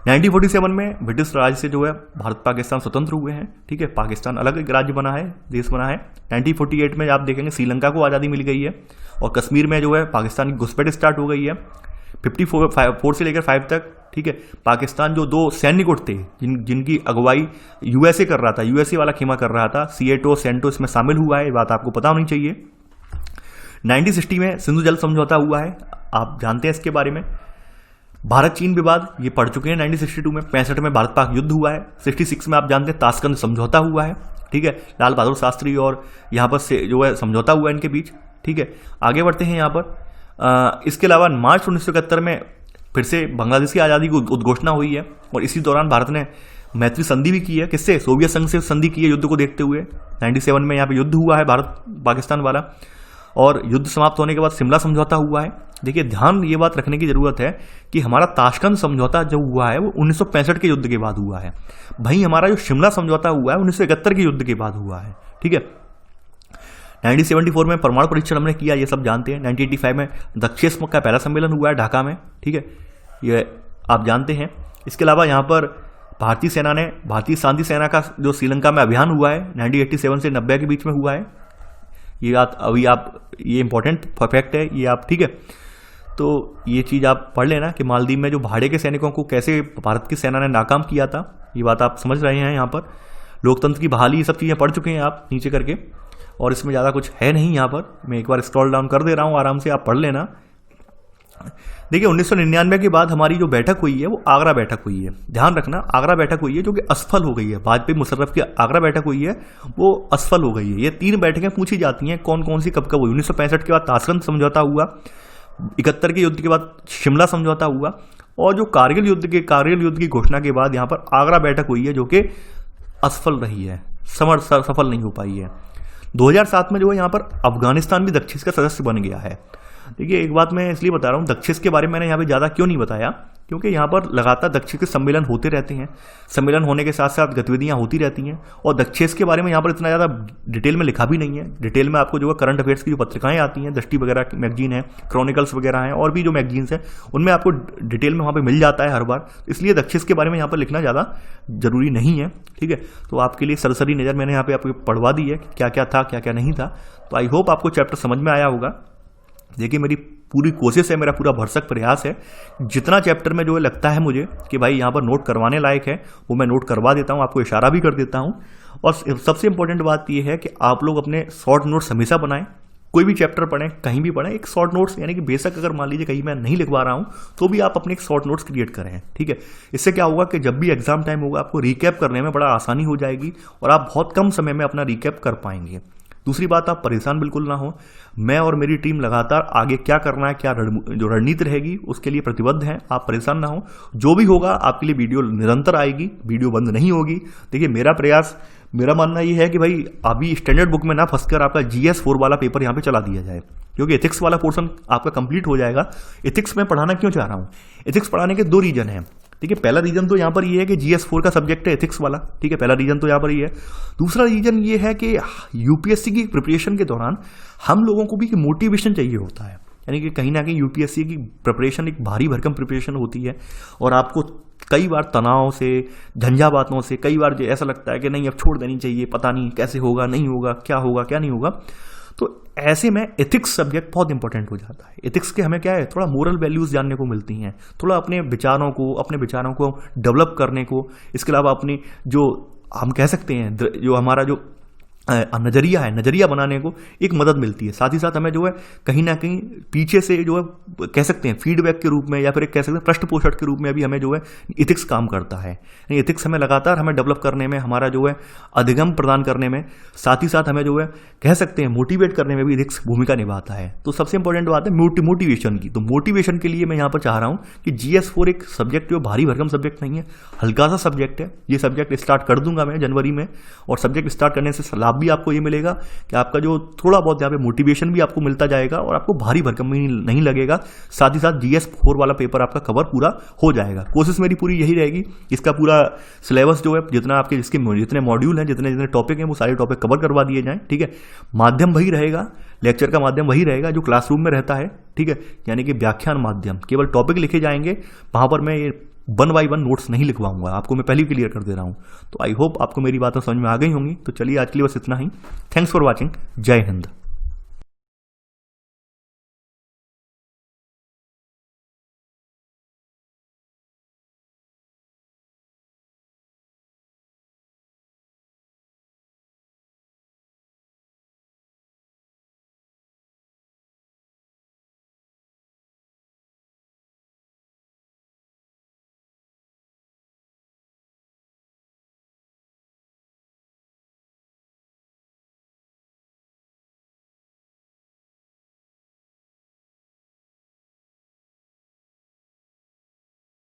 1947 में ब्रिटिश राज से जो है भारत पाकिस्तान स्वतंत्र हुए हैं, ठीक है, पाकिस्तान अलग एक राज्य बना है, देश बना है। 1948 में आप देखेंगे श्रीलंका को आज़ादी मिल गई है, और कश्मीर में जो है पाकिस्तान की घुसपैठ स्टार्ट हो गई है 54 से लेकर 5 तक, ठीक है। पाकिस्तान जो 2 सैन्य गुट थे जिनकी अगुवाई यूएसए कर रहा था, यूएसए वाला खेमा कर रहा था, सीएटो सेंटो इसमें शामिल हुआ है, ये बात आपको पता होनी चाहिए। 1960 में सिंधु जल समझौता हुआ है, आप जानते हैं इसके बारे में। भारत चीन विवाद ये पढ़ चुके हैं 1962 में। 65 में भारत पाक युद्ध हुआ है। 66 में आप जानते हैं ताशकंद समझौता हुआ है, ठीक है, लाल बहादुर शास्त्री और यहाँ पर से जो है समझौता हुआ है इनके बीच, ठीक है। आगे बढ़ते हैं यहाँ पर। इसके अलावा मार्च 1971 में फिर से बांग्लादेश की आज़ादी की उद्घोषणा हुई है, और इसी दौरान भारत ने मैत्री संधि भी की है, किससे? सोवियत संघ से संधि की है युद्ध को देखते हुए। 97 में यहाँ पे युद्ध हुआ है भारत पाकिस्तान वाला, और युद्ध समाप्त होने के बाद शिमला समझौता हुआ है। देखिए ध्यान ये बात रखने की जरूरत है कि हमारा ताशकंद समझौता जो हुआ है वो 1965 के युद्ध के बाद हुआ है, भाई हमारा जो शिमला समझौता हुआ है 1971 के युद्ध के बाद हुआ है, ठीक है। 1974 में परमाणु परीक्षण हमने किया, ये सब जानते हैं। 1985 में दक्षिण का पहला सम्मेलन हुआ है ढाका में, ठीक है, ये आप जानते हैं। इसके अलावा यहाँ पर भारतीय शांति सेना का जो श्रीलंका में अभियान हुआ है 1987 से 90 के बीच में हुआ है, ये अभी आप ये इंपॉर्टेंट फैक्ट है ये आप, ठीक है। तो ये चीज़ आप पढ़ लेना कि मालदीव में जो भाड़े के सैनिकों को कैसे भारत की सेना ने नाकाम किया था, ये बात आप समझ रहे हैं। यहाँ पर लोकतंत्र की बहाली, ये सब चीज़ें पढ़ चुके हैं आप नीचे करके, और इसमें ज़्यादा कुछ है नहीं। यहाँ पर मैं एक बार स्क्रॉल डाउन कर दे रहा हूँ, आराम से आप पढ़ लेना। देखिए 1999 के बाद हमारी जो बैठक हुई है वो आगरा बैठक हुई है, ध्यान रखना आगरा बैठक हुई है जो कि असफल हो गई है। वाजपेयी मुशर्रफ की आगरा बैठक हुई है वो असफल हो गई है। ये 3 बैठकें पूछी जाती हैं कौन कौन सी कब कब हुई। 1965 के बाद ताशकंद समझौता हुआ, 71 के युद्ध के बाद शिमला समझौता हुआ, और जो कारगिल युद्ध की घोषणा के बाद यहाँ पर आगरा बैठक हुई है जो कि असफल रही है, सफल नहीं हो पाई है। 2007 में जो है यहाँ पर अफगानिस्तान भी दक्षिण का सदस्य बन गया है। देखिए एक बात मैं इसलिए बता रहा हूँ, दक्षिण के बारे में मैंने यहाँ पे ज़्यादा क्यों नहीं बताया, क्योंकि यहाँ पर लगातार दक्षिण के सम्मेलन होते रहते हैं, सम्मेलन होने के साथ साथ गतिविधियाँ होती रहती हैं, और दक्षिण के बारे में यहाँ पर इतना ज़्यादा डिटेल में लिखा भी नहीं है। डिटेल में आपको जो है करंट अफेयर्स की जो पत्रिकाएं आती हैं, दृष्टि वगैरह की मैगजीन है, क्रॉनिकल्स वगैरह हैं, और भी जो मैगजीन्स हैं उनमें आपको डिटेल में वहाँ पर मिल जाता है हर बार, इसलिए दक्षिण के बारे में यहाँ पर लिखना ज़्यादा जरूरी नहीं है, ठीक है। तो आपके लिए सरसरी नज़र मैंने यहाँ पे आपको पढ़वा दी है क्या क्या था क्या क्या नहीं था। तो आई होप आपको चैप्टर समझ में आया होगा। देखिए मेरी पूरी कोशिश है, मेरा पूरा भरसक प्रयास है, जितना चैप्टर में जो है लगता है मुझे कि भाई यहाँ पर नोट करवाने लायक है वो मैं नोट करवा देता हूँ, आपको इशारा भी कर देता हूँ। और सबसे इंपॉर्टेंट बात यह है कि आप लोग अपने शॉर्ट नोट्स हमेशा बनाएं। कोई भी चैप्टर पढ़ें, कहीं भी पढ़ें, एक शॉर्ट नोट्स, यानी कि बेशक अगर मान लीजिए कहीं मैं नहीं लिखवा रहा हूं तो भी आप अपने एक शॉर्ट नोट्स क्रिएट करें, ठीक है। इससे क्या होगा कि जब भी एग्जाम टाइम होगा आपको रिकैप करने में बड़ा आसानी हो जाएगी और आप बहुत कम समय में अपना रिकैप कर पाएंगे। दूसरी बात, आप परेशान बिल्कुल ना हो। मैं और मेरी टीम लगातार आगे क्या करना है, क्या जो रणनीति रहेगी उसके लिए प्रतिबद्ध हैं। आप परेशान ना हो, जो भी होगा आपके लिए वीडियो निरंतर आएगी, वीडियो बंद नहीं होगी। देखिए मेरा मानना ये है कि भाई अभी स्टैंडर्ड बुक में ना फंसकर आपका GS4 वाला पेपर यहाँ पे चला दिया जाए, क्योंकि एथिक्स वाला पोर्शन आपका कंप्लीट हो जाएगा। एथिक्स में पढ़ाना क्यों चाह रहा हूँ, एथिक्स पढ़ाने के 2 रीजन हैं। ठीक है, पहला रीजन तो यहाँ पर ये है कि GS4 का सब्जेक्ट है एथिक्स वाला, ठीक है, पहला रीजन तो यहाँ पर ये है। दूसरा रीजन ये है कि UPSC की प्रिपरेशन के दौरान हम लोगों को भी मोटिवेशन चाहिए होता है, यानी कि कहीं ना कहीं UPSC की प्रिपरेशन एक भारी भरकम प्रिपरेशन होती है और आपको कई बार तनाव से, झंझावातों से कई बार ऐसा लगता है कि नहीं अब छोड़ देनी चाहिए, पता नहीं कैसे होगा, नहीं होगा, क्या नहीं होगा। तो ऐसे में एथिक्स सब्जेक्ट बहुत इंपॉर्टेंट हो जाता है। एथिक्स के हमें क्या है, थोड़ा मोरल वैल्यूज जानने को मिलती हैं, थोड़ा अपने विचारों को डेवलप करने को, इसके अलावा अपनी जो हम कह सकते हैं जो हमारा जो नजरिया बनाने को एक मदद मिलती है। साथ ही साथ हमें जो है कहीं ना कहीं पीछे से जो है कह सकते हैं फीडबैक के रूप में या फिर कह सकते हैं पृष्ठपोषण के रूप में भी हमें जो है एथिक्स काम करता है। एथिक्स हमें लगातार हमें डेवलप करने में, हमारा जो है अधिगम प्रदान करने में, साथ ही साथ हमें जो है कह सकते हैं मोटिवेट करने में भी एथिक्स भूमिका निभाता है। तो सबसे इंपॉर्टेंट बात है मोटिवेशन की। तो मोटिवेशन के लिए मैं यहाँ पर चाह रहा हूँ कि GS4 एक सब्जेक्ट जो भारी भरकम सब्जेक्ट नहीं है, हल्का सा सब्जेक्ट है। ये सब्जेक्ट स्टार्ट कर दूंगा मैं जनवरी में, और सब्जेक्ट स्टार्ट करने से लाभ भी आपको ये मिलेगा कि आपका जो थोड़ा बहुत यहाँ पे मोटिवेशन भी आपको मिलता जाएगा और आपको भारी भरकम नहीं लगेगा। साथ ही साथ GS4 वाला पेपर आपका कवर पूरा हो जाएगा। कोशिश मेरी पूरी यही रहेगी, इसका पूरा सिलेबस जो है जितना आपके जितने मॉड्यूल हैं, जितने टॉपिक हैं, वो सारे टॉपिक कवर करवा दिए जाएं, ठीक है। माध्यम वही रहेगा, लेक्चर का माध्यम वही रहेगा जो क्लासरूम में रहता है, ठीक है, यानी कि व्याख्यान माध्यम। केवल टॉपिक लिखे जाएंगे, वहां पर मैं ये 1 by 1 नोट्स नहीं लिखवाऊंगा, आपको मैं पहले ही क्लियर कर दे रहा हूं। तो आई होप आपको मेरी बातें समझ में आ गई होंगी। तो चलिए आज के लिए बस इतना ही। Thanks for watching. जय हिंद।